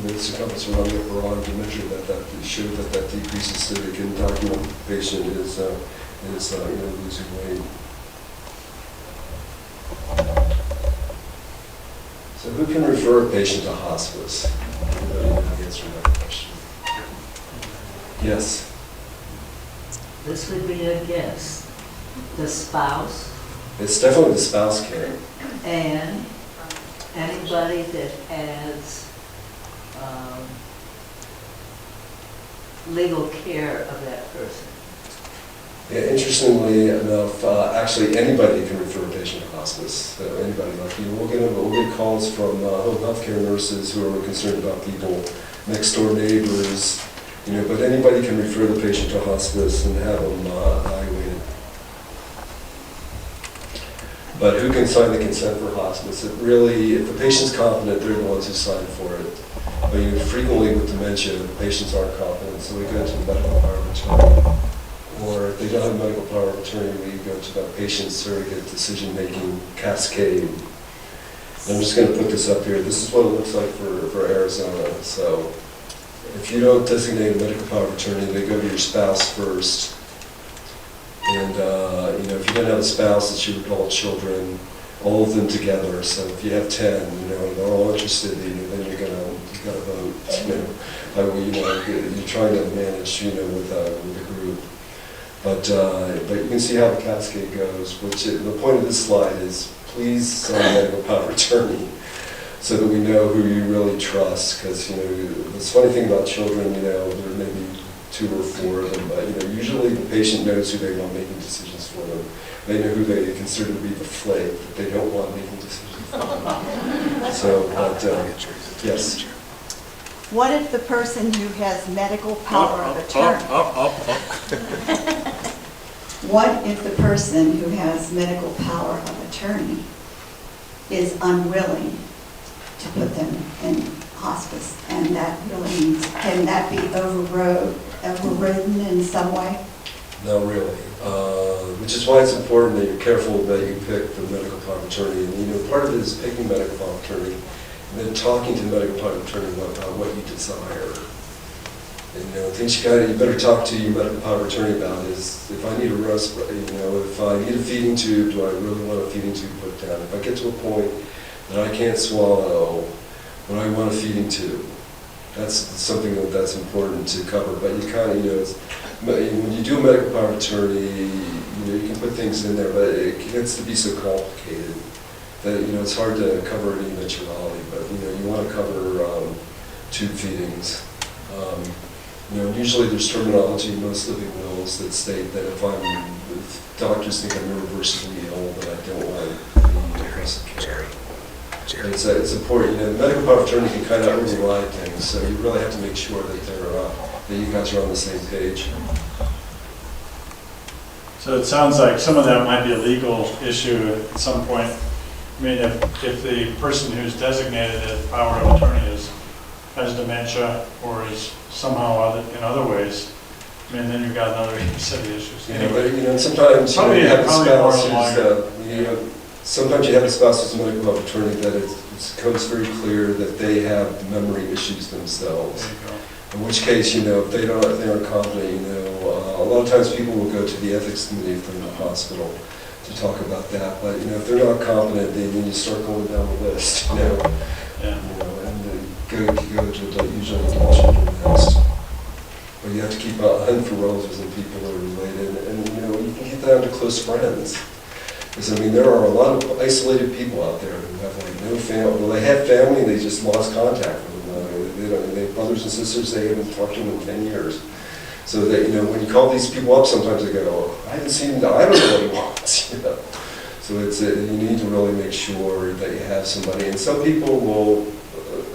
the circumference around the upper arm to measure that show that decreases so they can document the patient is losing weight. So who can refer a patient to hospice? Anybody can answer that question? Yes? This would be a guess. The spouse It's definitely the spouse care. and anybody that has legal care of that person. Yeah, interestingly enough, actually anybody can refer a patient to hospice. So anybody, we'll get calls from home healthcare nurses who are concerned about people, next door neighbors, but anybody can refer the patient to hospice and have them evaluated. But who can sign the consent for hospice? It really, if the patient's confident, they're the ones who sign for it. But frequently with dementia, the patients aren't confident, so we go to the medical power of attorney. Or if they don't have medical power of attorney, we go to the patient surrogate decision-making cascade. And I'm just going to put this up here. This is what it looks like for Arizona. So if you don't designate a medical power of attorney, they go to your spouse first. And if you don't have a spouse, it's your adult children, all of them together. So if you have 10, they're all interested, then you got to vote. You're trying to manage, with a group. But you can see how the cascade goes, which the point of this slide is please sign medical power of attorney so that we know who you really trust. Because, you know, the funny thing about children, you know, there may be 2 or 4 of them, but, you know, usually the patient knows who they want making decisions for them. They know who they consider to be the flake that they don't want making decisions for them. So, but, yes. What if the person who has medical power of attorney? What if the person who has medical power of attorney is unwilling to put them in hospice? And that really means, can that be overridden in some way? Not really, which is why it's important that you're careful that you pick the medical power of attorney. And, you know, part of it is picking medical power of attorney and then talking to the medical power of attorney about what you desire. And, you know, things you better talk to your medical power of attorney about is, if I need a rest, you know, if I need a feeding tube, do I really want a feeding tube put down? If I get to a point that I can't swallow, when I want a feeding tube, that's something that's important to cover. But you kind of, you know, when you do a medical power of attorney, you know, you can put things in there, but it gets to be so complicated that, you know, it's hard to cover any eventuality. But, you know, you want to cover tube feedings. You know, usually there's terminology in most living wills that state that if doctors think I'm irreversibly ill, that I don't want the aggressive care. It's important. You know, the medical power of attorney can kind of override things, so you really have to make sure that that you guys are on the same page. So it sounds like some of that might be a legal issue at some point. I mean, if the person who's designated as power of attorney has dementia or is somehow in other ways, I mean, then you've got another set of issues. Yeah, but, you know, sometimes you have a spouse sometimes you have a spouse who's a medical power of attorney that it becomes very clear that they have memory issues themselves. There you go. In which case, you know, if they aren't competent, you know, a lot of times people will go to the ethics committee if they're in the hospital to talk about that. But, you know, if they're not competent, then you start going down the list, you know. Yeah. You know, and go to usually children next. But you have to keep a hunt for relatives and people that are related, and, you know, you can get down to close friends. Because, I mean, there are a lot of isolated people out there who have, like, no family. Well, they have family, and they just lost contact with them. They have brothers and sisters, they haven't talked to them in 10 years. So that, you know, when you call these people up, sometimes they go, oh, I haven't seen him, I don't know what he wants, you know. So it's, you need to really make sure that you have somebody. And some people will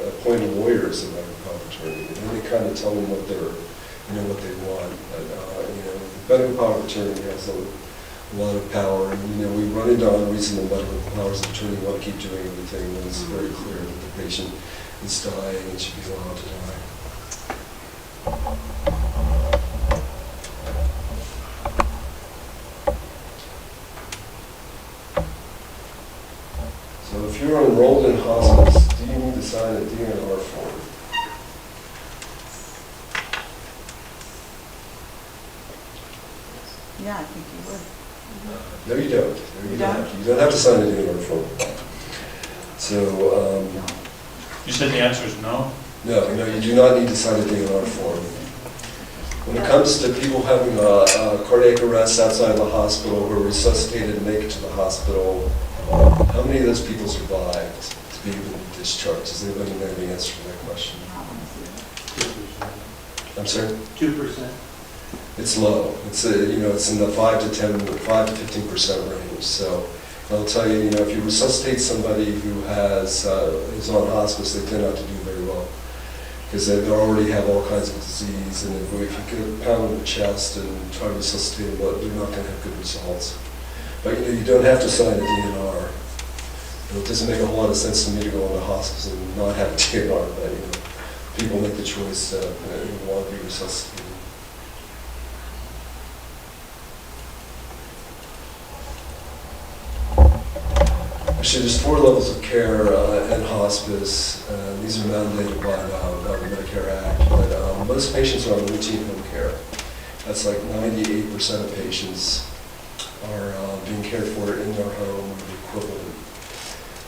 appoint lawyers in medical power of attorney, and then they kind of tell them what they want. But, you know, the medical power of attorney has a lot of power, and, you know, we run into unreasonable medical powers of attorney want to keep doing everything when it's very clear that the patient is dying and should be allowed to die. So if you're enrolled in hospice, do you need to sign a DNR form? Yeah, I think you would. No, you don't. No, You don't? You don't have to sign a DNR form. So, You said the answer is no? no, you do not need to sign a DNR form. When it comes to people having a cardiac arrest outside of the hospital who are resuscitated and make it to the hospital, how many of those people survived to be able to be discharged? Does anybody know the answer to that question? 2%. I'm sorry? 2%. It's low. It's you know, it's in the 5 to 15% range. So I'll tell you, you know, if you resuscitate somebody who is on hospice, they tend not to do very well because they already have all kinds of disease, and if you get a pound in the chest and try to resuscitate them, they're not going to have good results. But, you know, you don't have to sign a DNR. You know, it doesn't make a whole lot of sense to me to go into hospice and not have a DNR, but, you know, people make the choice to want to be resuscitated. Actually, there's 4 levels of care in hospice. These are mandated by the Medicare Act, but most patients are on routine home care. That's like 98% of patients are being cared for in their home or the equivalent.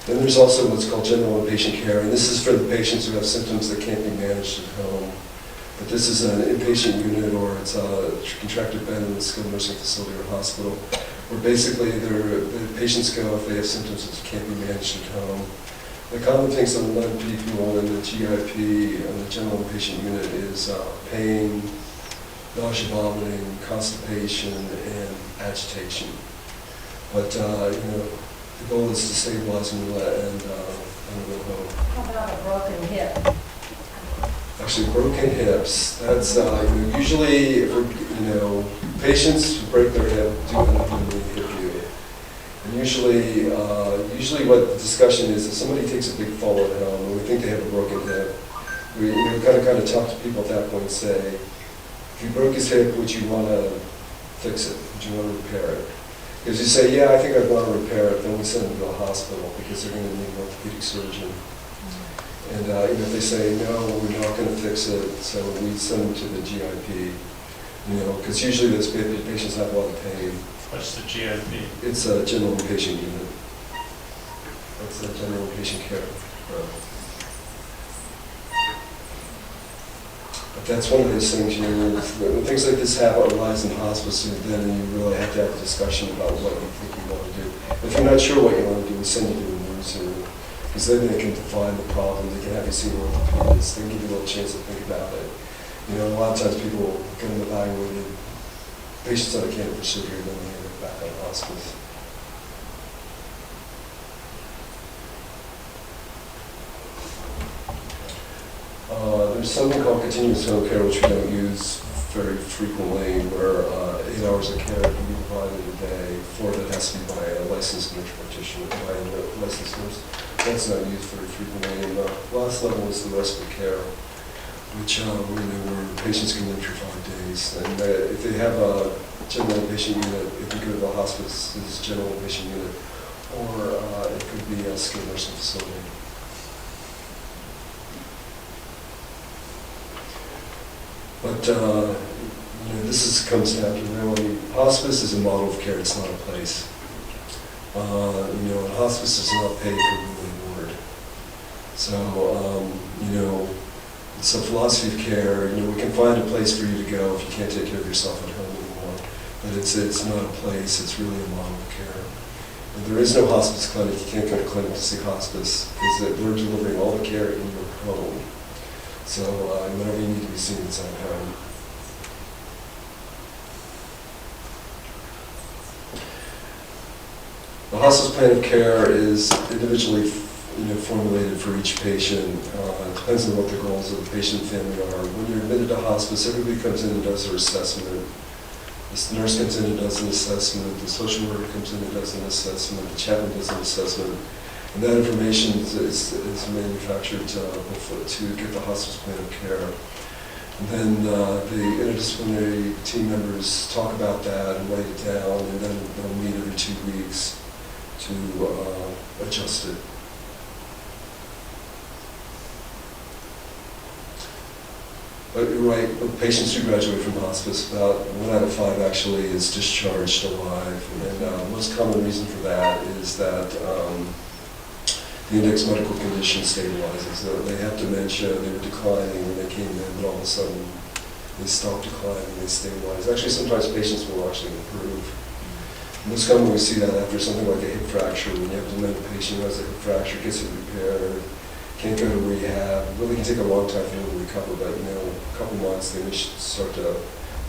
Then there's also what's called general inpatient care, and this is for the patients who have symptoms that can't be managed at home. But this is an inpatient unit, or it's a contracted bed in a skilled nursing facility or hospital, where basically the patients go if they have symptoms that can't be managed at home. The common things on the non-people in the GIP and the general inpatient unit is pain, nausea, vomiting, constipation, and agitation. But the goal is to stabilize and go home. How about a broken hip? Actually, broken hips. That's usually, if patients who break their hip do end up in the NICU. And usually what the discussion is, if somebody takes a big fall at home and we think they have a broken hip, we kind of talk to people at that point and say, if you broke his hip, would you want to fix it? Would you want to repair it? Because you say, yeah, I think I'd want to repair it, then we send them to a hospital because they're going to need an orthopedic surgeon. And if they say, no, we're not going to fix it, so we send them to the GIP, because usually those patients have a lot of pain. What's the GIP? It's a general inpatient unit. That's a general inpatient care. But that's one of those things, when things like this arise in hospice, then you really have to have a discussion about what you think you want to do. If you're not sure what you want to do, we send you to a nurse, because then they can define the problem, they can have you see an orthopedist, they can give you a little chance to think about it. A lot of times people get them evaluated, patients that are candidate for surgery, then they end up back on hospice. There's something called continuous home care, which we don't use very frequently, where 8 hours of care can be provided a day. 4 that has to be by a licensed nurse practitioner, by a licensed nurse. That's not used very frequently. And the last level is the respite care, which where patients can live for 5 days. And if they have a general inpatient unit, if you go to the hospice, it's a general inpatient unit, or it could be a skilled nursing facility. But this comes down to really, hospice is a model of care, it's not a place. And hospice is not paid for room and board. So, it's a philosophy of care. We can find a place for you to go if you can't take care of yourself at home anymore. But it's not a place, it's really a model of care. And there is no hospice clinic, you can't go to clinic to see hospice, because they're delivering all the care in your home. So whenever you need to be seen, it's at home. The hospice plan of care is individually formulated for each patient. It depends on what the goals of the patient and family are. When you're admitted to hospice, everybody comes in and does their assessment. The nurse comes in and does an assessment. The social worker comes in and does an assessment. The chaplain does an assessment. And that information is manufactured to get the hospice plan of care. And then the interdisciplinary team members talk about that and write it down, and then they'll meet every 2 weeks to adjust it. But you're right, patients who graduate from hospice, about 1 out of 5 actually is discharged alive. And the most common reason for that is that the index medical condition stabilizes. They have dementia, they were declining when they came in, but all of a sudden they stop declining, they stabilize. Actually, sometimes patients will actually improve. Most commonly we see that after something like a hip fracture, when you have a dementia patient who has a hip fracture, gets it repaired, can't go to rehab. It really can take a long time for them to recover, but a couple months they may start to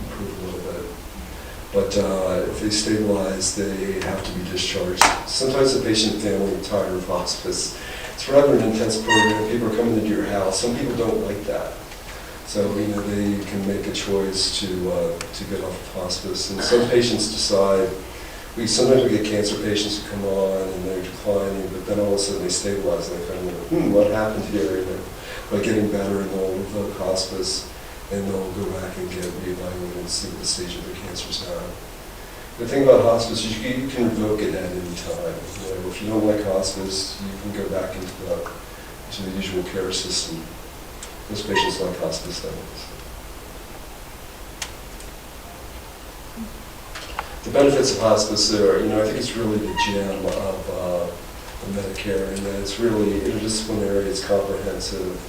improve a little bit. But if they stabilize, they have to be discharged. Sometimes the patient and family are tired of hospice. It's rather an intense program. People are coming into your house. Some people don't like that. So they can make a choice to get off of hospice. And some patients decide. Sometimes we get cancer patients who come on and they're declining, but then all of a sudden they stabilize and they kind of go, what happened here? By getting better, and they'll revoke hospice. And they'll go back and get reevaluated and see what the stage of their cancer's at. The thing about hospice is you can revoke it at any time. If you don't like hospice, you can go back into the usual care system. Most patients like hospice things. The benefits of hospice are, I think it's really the gem of Medicare, and that it's really interdisciplinary, it's comprehensive.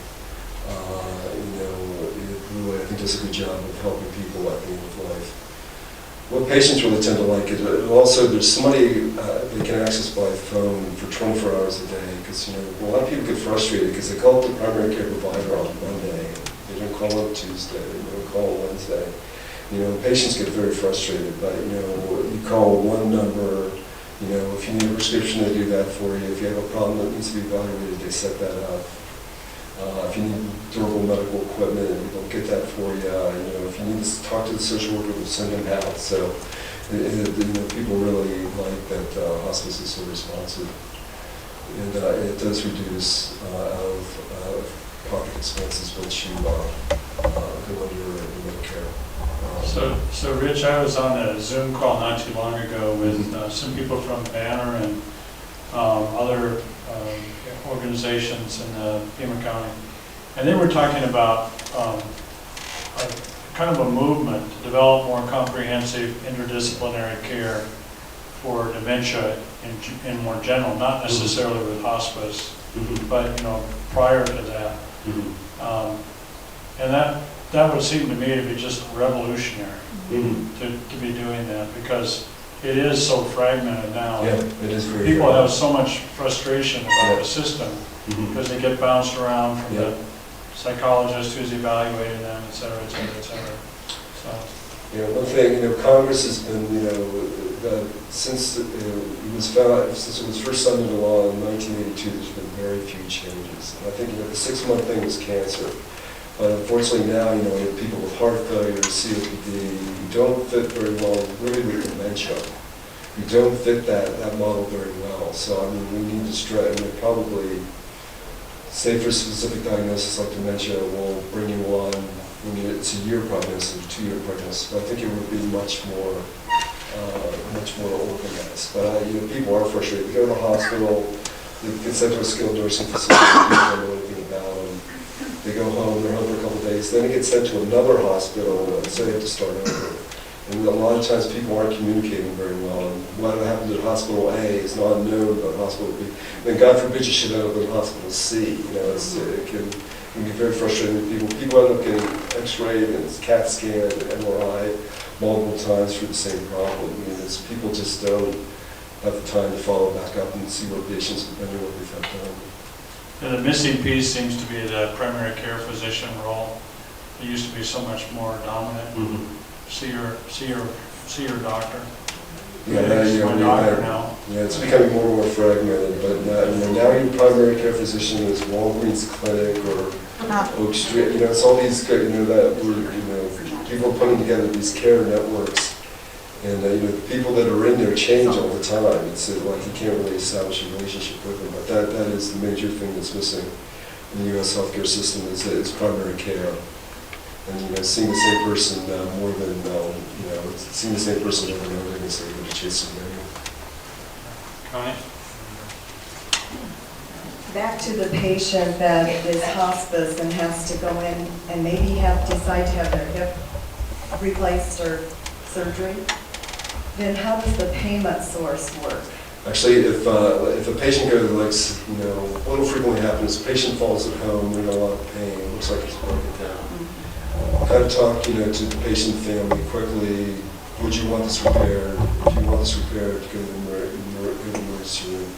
It really think does a good job of helping people at the end of life. What patients really tend to like is also there's somebody they can access by phone for 24 hours a day, because a lot of people get frustrated because they call up the primary care provider on Monday, they don't call on Tuesday, they don't call on Wednesday. Patients get very frustrated, but you call one number. If you need a prescription, they do that for you. If you have a problem that needs to be evaluated, they set that up. If you need durable medical equipment, they'll get that for you. If you need to talk to the social worker, we'll send them out. So, people really like that hospice is so responsive. And it does reduce out-of-pocket expenses once you go under Medicare. So Rich, I was on a Zoom call not too long ago with some people from Banner and other organizations in Pima County, and they were talking about kind of a movement to develop more comprehensive interdisciplinary care for dementia in more general, not necessarily with hospice, but prior to that. And that would seem to me to be just revolutionary to be doing that, because it is so fragmented now. Yeah, it is very People fragmented. have so much frustration about the system because they get bounced around from the psychologist who's evaluating them, et cetera, et cetera, et cetera. So. One thing, Congress has been, since it was first signed into law in 1982, there's been very few changes. And I think, the 6-month thing was cancer. But unfortunately now, we have people with heart failure, COPD, who don't fit very well really with dementia. We don't fit that model very well. So, we need to stress, probably, say for a specific diagnosis like dementia, we'll bring you on, it's a year prognosis, 2-year prognosis, but I think it would be much more organized. But, people are frustrated. They go to the hospital, they get sent to a skilled nursing facility, they don't know anything about them. They go home, they're home for a couple of days, then they get sent to another hospital, and so they have to start over. And a lot of times people aren't communicating very well, and what happens at hospital A is not known about hospital B. Then God forbid you should end up in hospital C. It can be very frustrating with people. People end up getting x-rayed and CAT scanned and MRI multiple times for the same problem. People just don't have the time to follow back up and see what patients and what they've had done. And the missing piece seems to be the primary care physician role. It used to be so much more dominant. See your doctor. Yeah, my doctor now. Yeah, it's becoming more and more fragmented. But now your primary care physician is Walgreens Clinic or Oak Street. It's all these people are putting together these care networks. And the people that are in there change all the time. It's like you can't really establish a relationship with them. But that is the major thing that's missing in the U.S. healthcare system is primary care. And seeing the same person more than seeing the same person over and over again instead of chasing them. Connie? Back to the patient that is hospice and has to go in and maybe decide to have their hip replaced or surgery, then how does the payment source work? Actually, if a patient goes, what will frequently happen is a patient falls at home, they're in a lot of pain, looks like it's broken down. Kind of talk, to the patient family quickly. Would you want this repaired? If you want this repaired, go to the emergency room.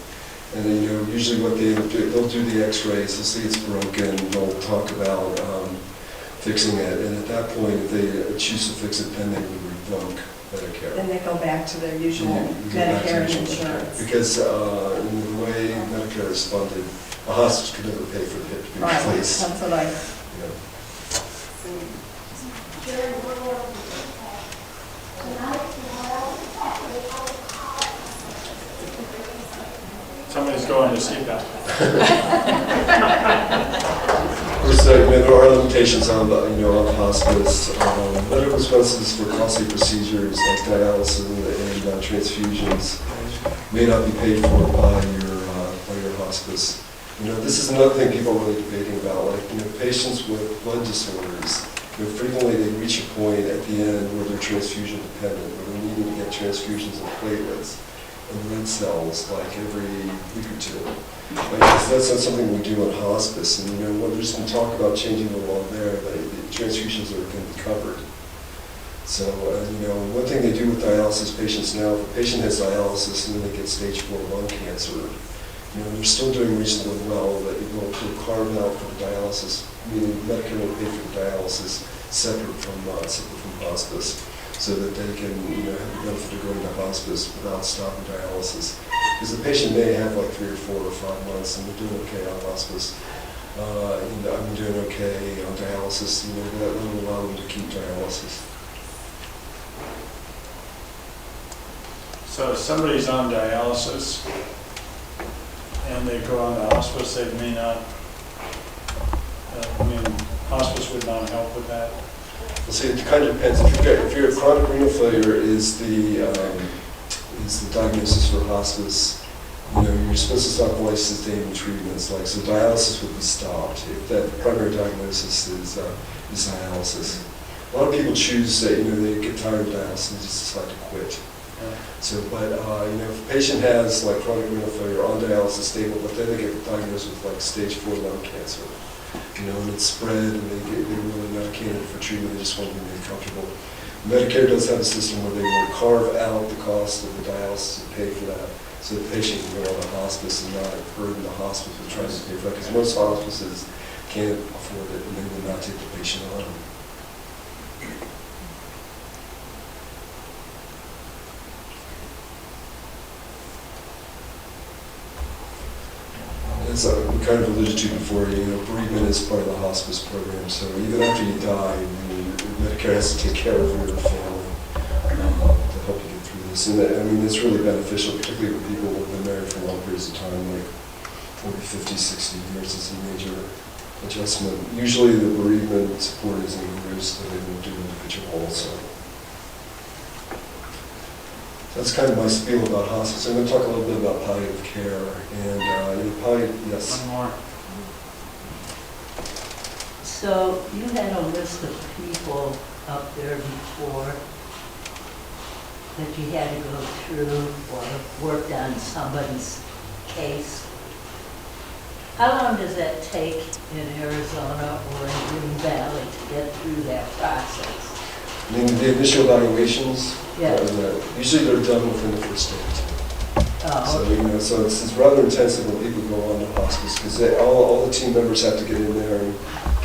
And then, usually what they do, they'll do the X-rays. They'll see it's broken. They'll talk about fixing it. And at that point, if they choose to fix it, then they would revoke Medicare. Then they go back to their usual You go back to Medicare usual insurance. Medicare. Because in the way Medicare is funded, a hospice could never pay for the hip to be Right, replaced. that's what I, Somebody's going to CPAP. So, there are limitations on on hospice. Medical expenses for costly procedures like dialysis and transfusions may not be paid for by your hospice. This is another thing people are really debating about. Patients with blood disorders, frequently they reach a point at the end where they're transfusion dependent, where they're needing to get transfusions of platelets. red cells like every week or two. Like, that's not something we do in hospice, and there's been talk about changing the law there, that the transfusions are going to be covered. So, one thing they do with dialysis patients now, if a patient has dialysis and then they get stage 4 lung cancer, they're still doing reasonably well, that will carve out for the dialysis, meaning Medicare will pay for the dialysis separate from hospice, so that they can have the benefit of going to hospice without stopping dialysis. Because the patient may have like 3 or 4 or 5 months and they're doing okay on hospice, and I'm doing okay on dialysis, that will allow them to keep dialysis. So if somebody's on dialysis and they go on to hospice, they may not, hospice would not help with that. Well, see, it kind of depends. If you're chronic renal failure is the diagnosis for hospice, you're supposed to stop life-sustaining treatments. Like, so dialysis would be stopped if that primary diagnosis is dialysis. A lot of people choose that, they get tired of dialysis and just decide to quit. So, but if a patient has like chronic renal failure on dialysis stable, but then they get diagnosed with like stage 4 lung cancer, and it's spread, and they're really not a candidate for treatment. They just want to be made comfortable. Medicare does have a system where they will carve out the cost of the dialysis and pay for that, so the patient can go on to hospice and not burden the hospice with trying to pay for that. Because most hospices can't afford it, and they will not take the patient on. As we kind of alluded to before, bereavement is part of the hospice program. So even after you die, Medicare has to take care of your family to help you get through this. And it's really beneficial, particularly with people who have been married for long periods of time, like 40, 50, 60 years. It's a major adjustment. Usually the bereavement support is in groups, so they don't do individual also. That's kind of my spiel about hospice. I'm going to talk a little bit about palliative care. And yes. One more. So you had a list of people up there before that you had to go through or worked on somebody's case. How long does that take in Arizona or in Green Valley to get through that process? The initial evaluations, Yeah. Usually they're done within the first day or two. Oh, So, it's rather intensive when people go on to hospice, because all the team members have to get in there and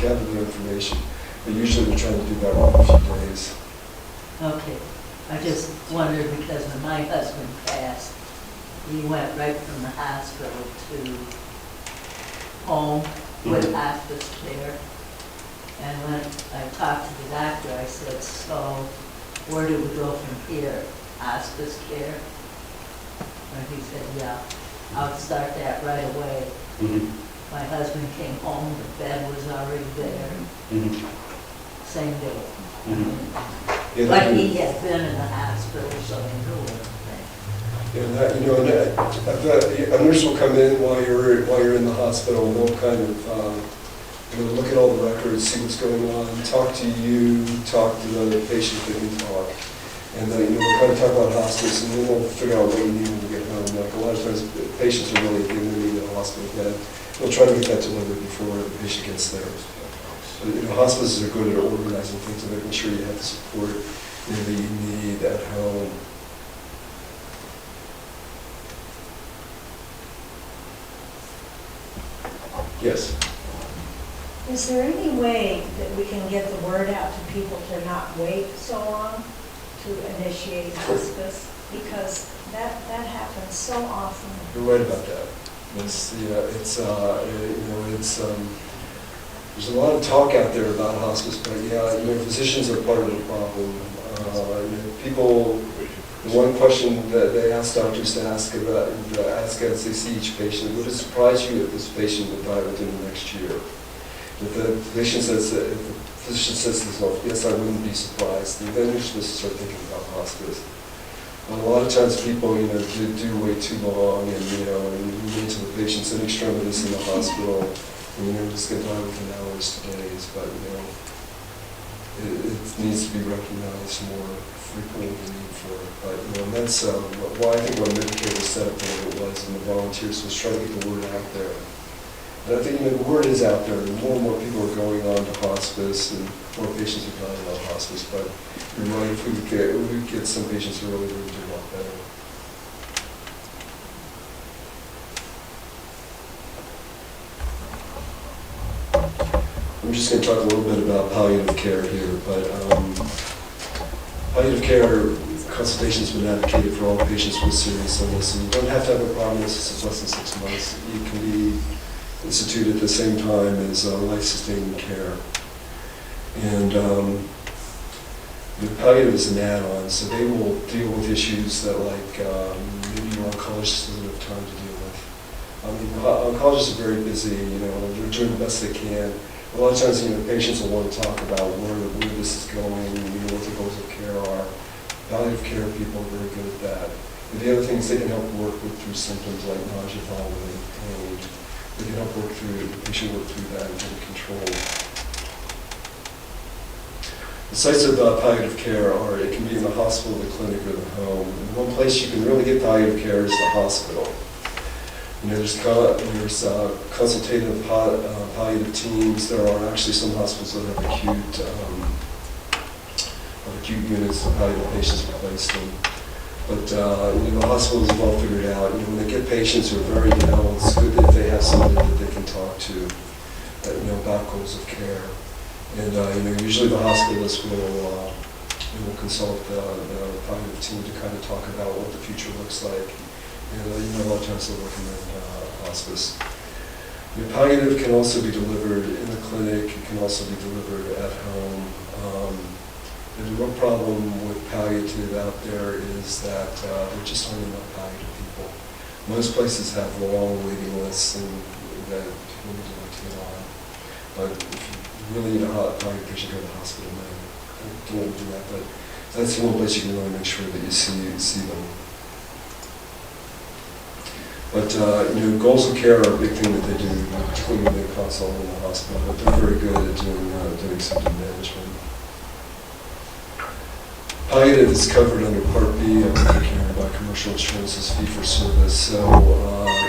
gather the information. But usually they're trying to do that within a few days. okay. I just wondered because when my husband passed, he went right from the hospital to home with hospice care. And when I talked to the doctor, I said, so where do we go from here? Hospice care? And he said, yeah, I'll start that right away. My husband came home, the bed was already there, same day. Yeah, But he had been in the hospital, so he knew everything. A nurse will come in while you're in the hospital, and they'll kind of look at all the records, see what's going on, talk to you, talk to the patient that you talk. And then we'll kind of talk about hospice, and then we'll figure out what you need when you get home. Like a lot of times, patients are really giving me a hospital bed. We'll try to get that delivered before the patient gets there. But, hospices are good at organizing things and making sure you have the support that you need at home. Yes. Is there any way that we can get the word out to people to not wait so long to initiate hospice? Because that happens so often. You're right about that. There's a lot of talk out there about hospice, but physicians are part of the problem. People, the one question that they ask doctors to ask as they see each patient, would it surprise you if this patient would die within the next year? If the physician says to himself, yes, I wouldn't be surprised, then you're supposed to start thinking about hospice. A lot of times people, do wait too long, and you wait until the patient's in extremities in the hospital, and just going to die within hours to days. But it needs to be recognized more frequently the need for it. But, and that's why I think when Medicare was set up the way it was, and the volunteers was trying to get the word out there. And I think, the word is out there, and more and more people are going on to hospice, and more patients are dying on hospice. But you're right, if we could get some patients early, we would do a lot better. I'm just going to talk a little bit about palliative care here, but palliative care consultation has been advocated for all patients with serious illness, and you don't have to have a prognosis of less than 6 months. It can be instituted at the same time as life-sustaining care. And palliative is an add-on, so they will deal with issues that maybe your oncologist doesn't have time to deal with. I mean, oncologists are very busy, they're doing the best they can. A lot of times, patients will want to talk about where this is going, what the goals of care are. Palliative care people are very good at that. And the other thing is they can help work through symptoms like nausea, vomiting, pain. They can help the patient work through that and get it controlled. The sites of palliative care it can be in the hospital, the clinic, or the home. And one place you can really get palliative care is the hospital. There's consultative palliative teams. There are actually some hospitals that have acute units that palliative patients are placed in. But the hospitals have all figured out, when they get patients who are very ill, it's good if they have somebody that they can talk to, about goals of care. And usually the hospitalist will consult the palliative team to kind of talk about what the future looks like. A lot of times they'll recommend hospice. Palliative can also be delivered in the clinic. It can also be delivered at home. The real problem with palliative out there is that there just aren't enough palliative people. Most places have long waiting lists and that people need to get on. But if you really need a palliative patient, go to the hospital. I don't want to do that, but that's the one place you can really make sure that you see them. But goals of care are a big thing that they do, particularly when they consult in the hospital. But they're very good at doing symptom management. Palliative is covered under Part B of Medicare by commercial insurance as fee-for-service. So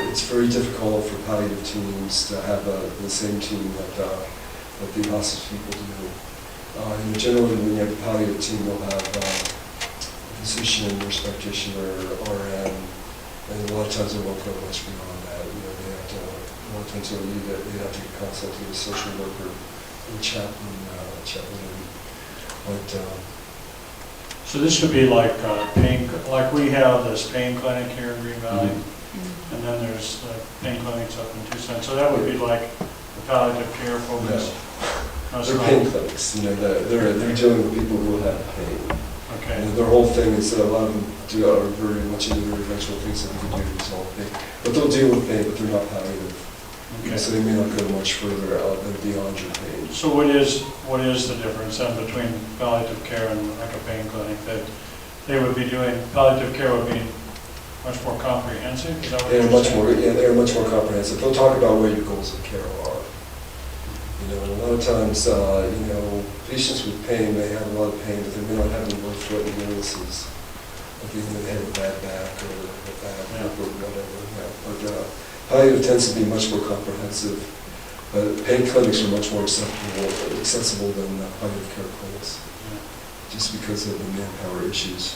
it's very difficult for palliative teams to have the same team that the hospice people do. Generally, when you have a palliative team, they'll have a physician, nurse practitioner, RN. And a lot of times they won't go much beyond that. They have to, a lot of times they have to consult with a social worker or a chaplain. So this would be like pain, like we have this pain clinic here in Green Valley, and then there's pain clinics up in Tucson. So that would be like the palliative care focus. No. They're pain clinics. They're dealing with people who have pain. Okay. And their whole thing is that a lot of them are very much into the eventual things that they can do to resolve pain. But they'll deal with pain, but they're not palliative. Okay. So they may not go much further out than beyond your pain. So what is the difference then between palliative care and like a pain clinic? That they would be doing, palliative care would be much more comprehensive? Is that what you're saying? They're much more comprehensive. They'll talk about where your goals of care are. A lot of times, patients with pain may have a lot of pain, but they may not have any life-threatening illnesses. Like even if they have a bad back or a bad hip or whatever. Yeah. But palliative tends to be much more comprehensive. Pain clinics are much more accessible than palliative care clinics, just because of the manpower issues.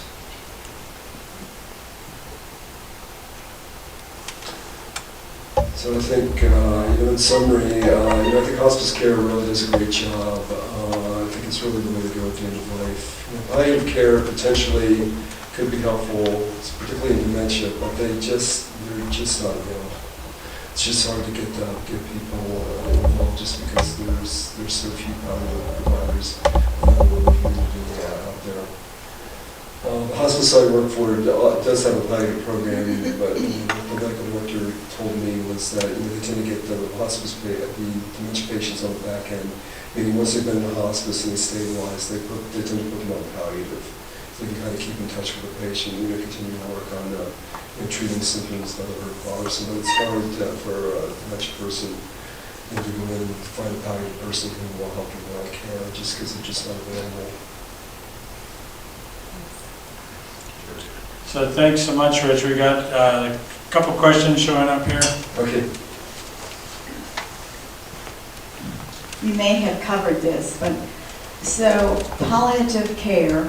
So I think, in summary, I think hospice care really does a great job. I think it's really the way to go at the end of life. Palliative care potentially could be helpful, particularly in dementia, but they're just not enough. It's just hard to get people involved just because there's so few palliative providers out there. The hospice I work for does have a palliative program, but what the medical director told me was that they tend to get the dementia patients on the back end. Meaning once they've been in the hospice and they stabilize, they tend to put them on palliative. So they can kind of keep in touch with the patient, continue to work on treating symptoms that are bothersome. But it's hard for a dementia person you know, to go in and find a palliative person who will help you with care, just because they're just not available. So thanks so much, Rich. We got a couple questions showing up here. Okay. You may have covered this, but, so palliative care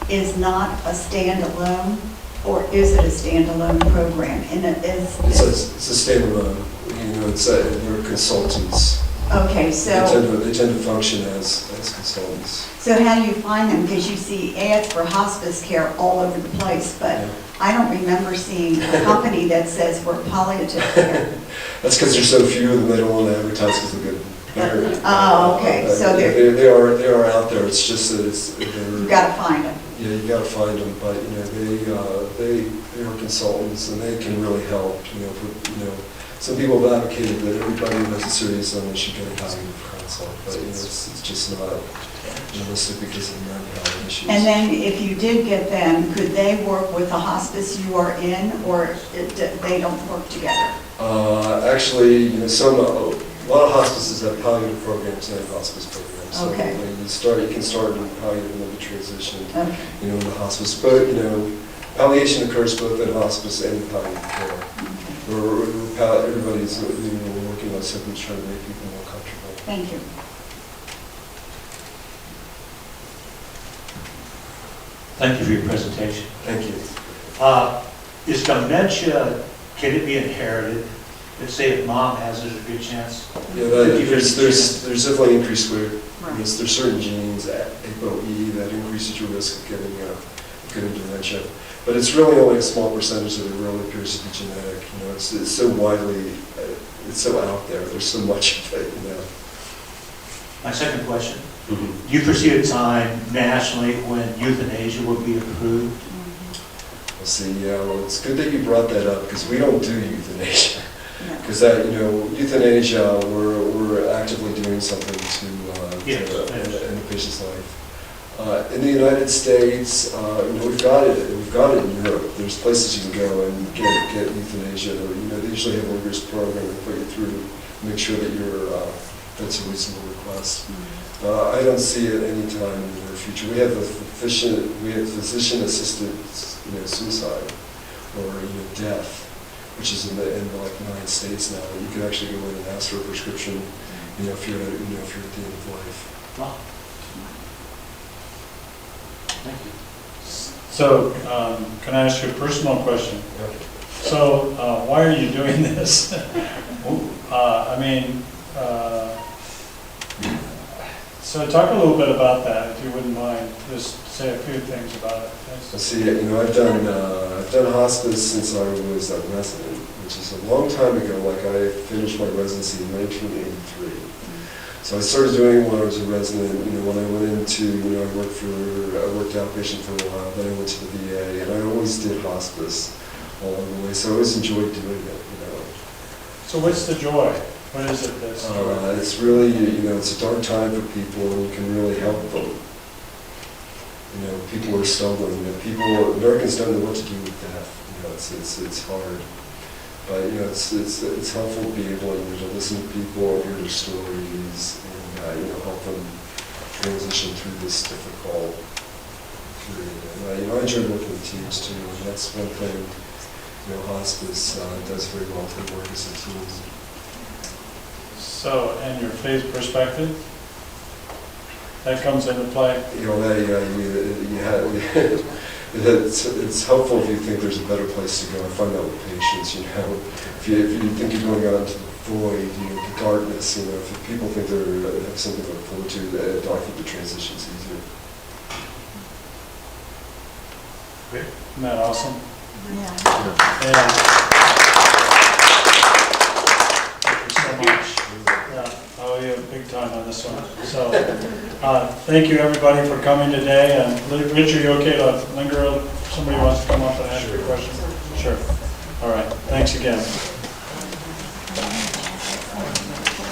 is not a standalone, or is it a standalone program? And it is. It's a standalone, you know, they're consultants. Okay, so. They tend to function as consultants. So how do you find them? Because you see ads for hospice care all over the place, but Yeah. I don't remember seeing a company that says we're palliative care. That's because there's so few of them, they don't want to advertise because they'll get bigger. Oh, okay, so Yeah, they're, they are out there, it's just that you gotta find them. yeah, you gotta find them, but, you know, they are consultants and they can really help, you know, some people have advocated that everybody who has a serious illness should get a palliative consult, but, you know, it's just not realistic because of mental health issues. And then if you did get them, could they work with the hospice you are in, or they don't work together? Actually, you know, a lot of hospices have palliative programs and hospice programs. So Okay. when you can start in palliative and then transition, Okay. you know, in the hospice. But, you know, palliation occurs both in hospice and in palliative care. Everybody's working on something to try to make people more comfortable. Thank you. Thank you for your presentation. Thank you. Is dementia, can it be inherited? Let's say if mom has it, there's a good chance. Yeah, 50-50 there's definitely increased risk. Right. There's certain genes, ApoE, that increases your risk of getting dementia. But it's really only a small percentage that it really appears to be genetic. You know, it's so widely, it's so out there. There's so much of it, you know. My second question, do you foresee a time nationally when euthanasia will be approved? We'll see, yeah, well, it's good that you brought that up, because we don't do euthanasia. No. Because that, you know, euthanasia, we're actively doing something to Yes, end yes. the patient's life. In the United States, you know, we've got it in Europe. There's places you can go and get euthanasia. You know, they usually have a rigorous program to put you through to make sure that that's a reasonable request. I don't see it any time in the near future. We have physician-assisted, you know, suicide or, you know, death, which is in like 9 states now. You can actually go in and ask for a prescription, you know, if you're at the end of life. Wow. Thank you. So can I ask you a personal question? So why are you doing this? I mean, so talk a little bit about that, if you wouldn't mind. Just say a few things about it. Let's see, you know, I've done hospice since I was a resident, which is a long time ago. Like, I finished my residency in 1983. So I started doing it when I was a resident. You know, when I went into, you know, I worked outpatient for a while. Then I went to the VA, and I always did hospice along the way. So I always enjoyed doing it. You know. So what's the joy? What is it that's joy? It's really, you know, it's a dark time for people, and you can really help them. You know, people are struggling. You know, Americans don't know what to do with death. You know, it's hard. But, you know, it's helpful to be able, you know, to listen to people, hear their stories, and, you know, help them transition through this difficult period. And, you know, I enjoy working with teams too, and that's one thing, you know, hospice does very well to work as a team. So, and your faith perspective? That comes into play? You know, it's helpful if you think there's a better place to go and find out with patients, you know. If you think you're going out into the void, you know, the darkness, you know, if people think they have something to look forward to, I think the transition's easier. Great. Isn't that awesome? Yeah. Yeah. Thank you so much. Yeah, I owe you big time on this one. So, thank you everybody for coming today. And Rich, are you okay to linger? Somebody wants to come up and ask you a question? Sure. All right. Thanks again.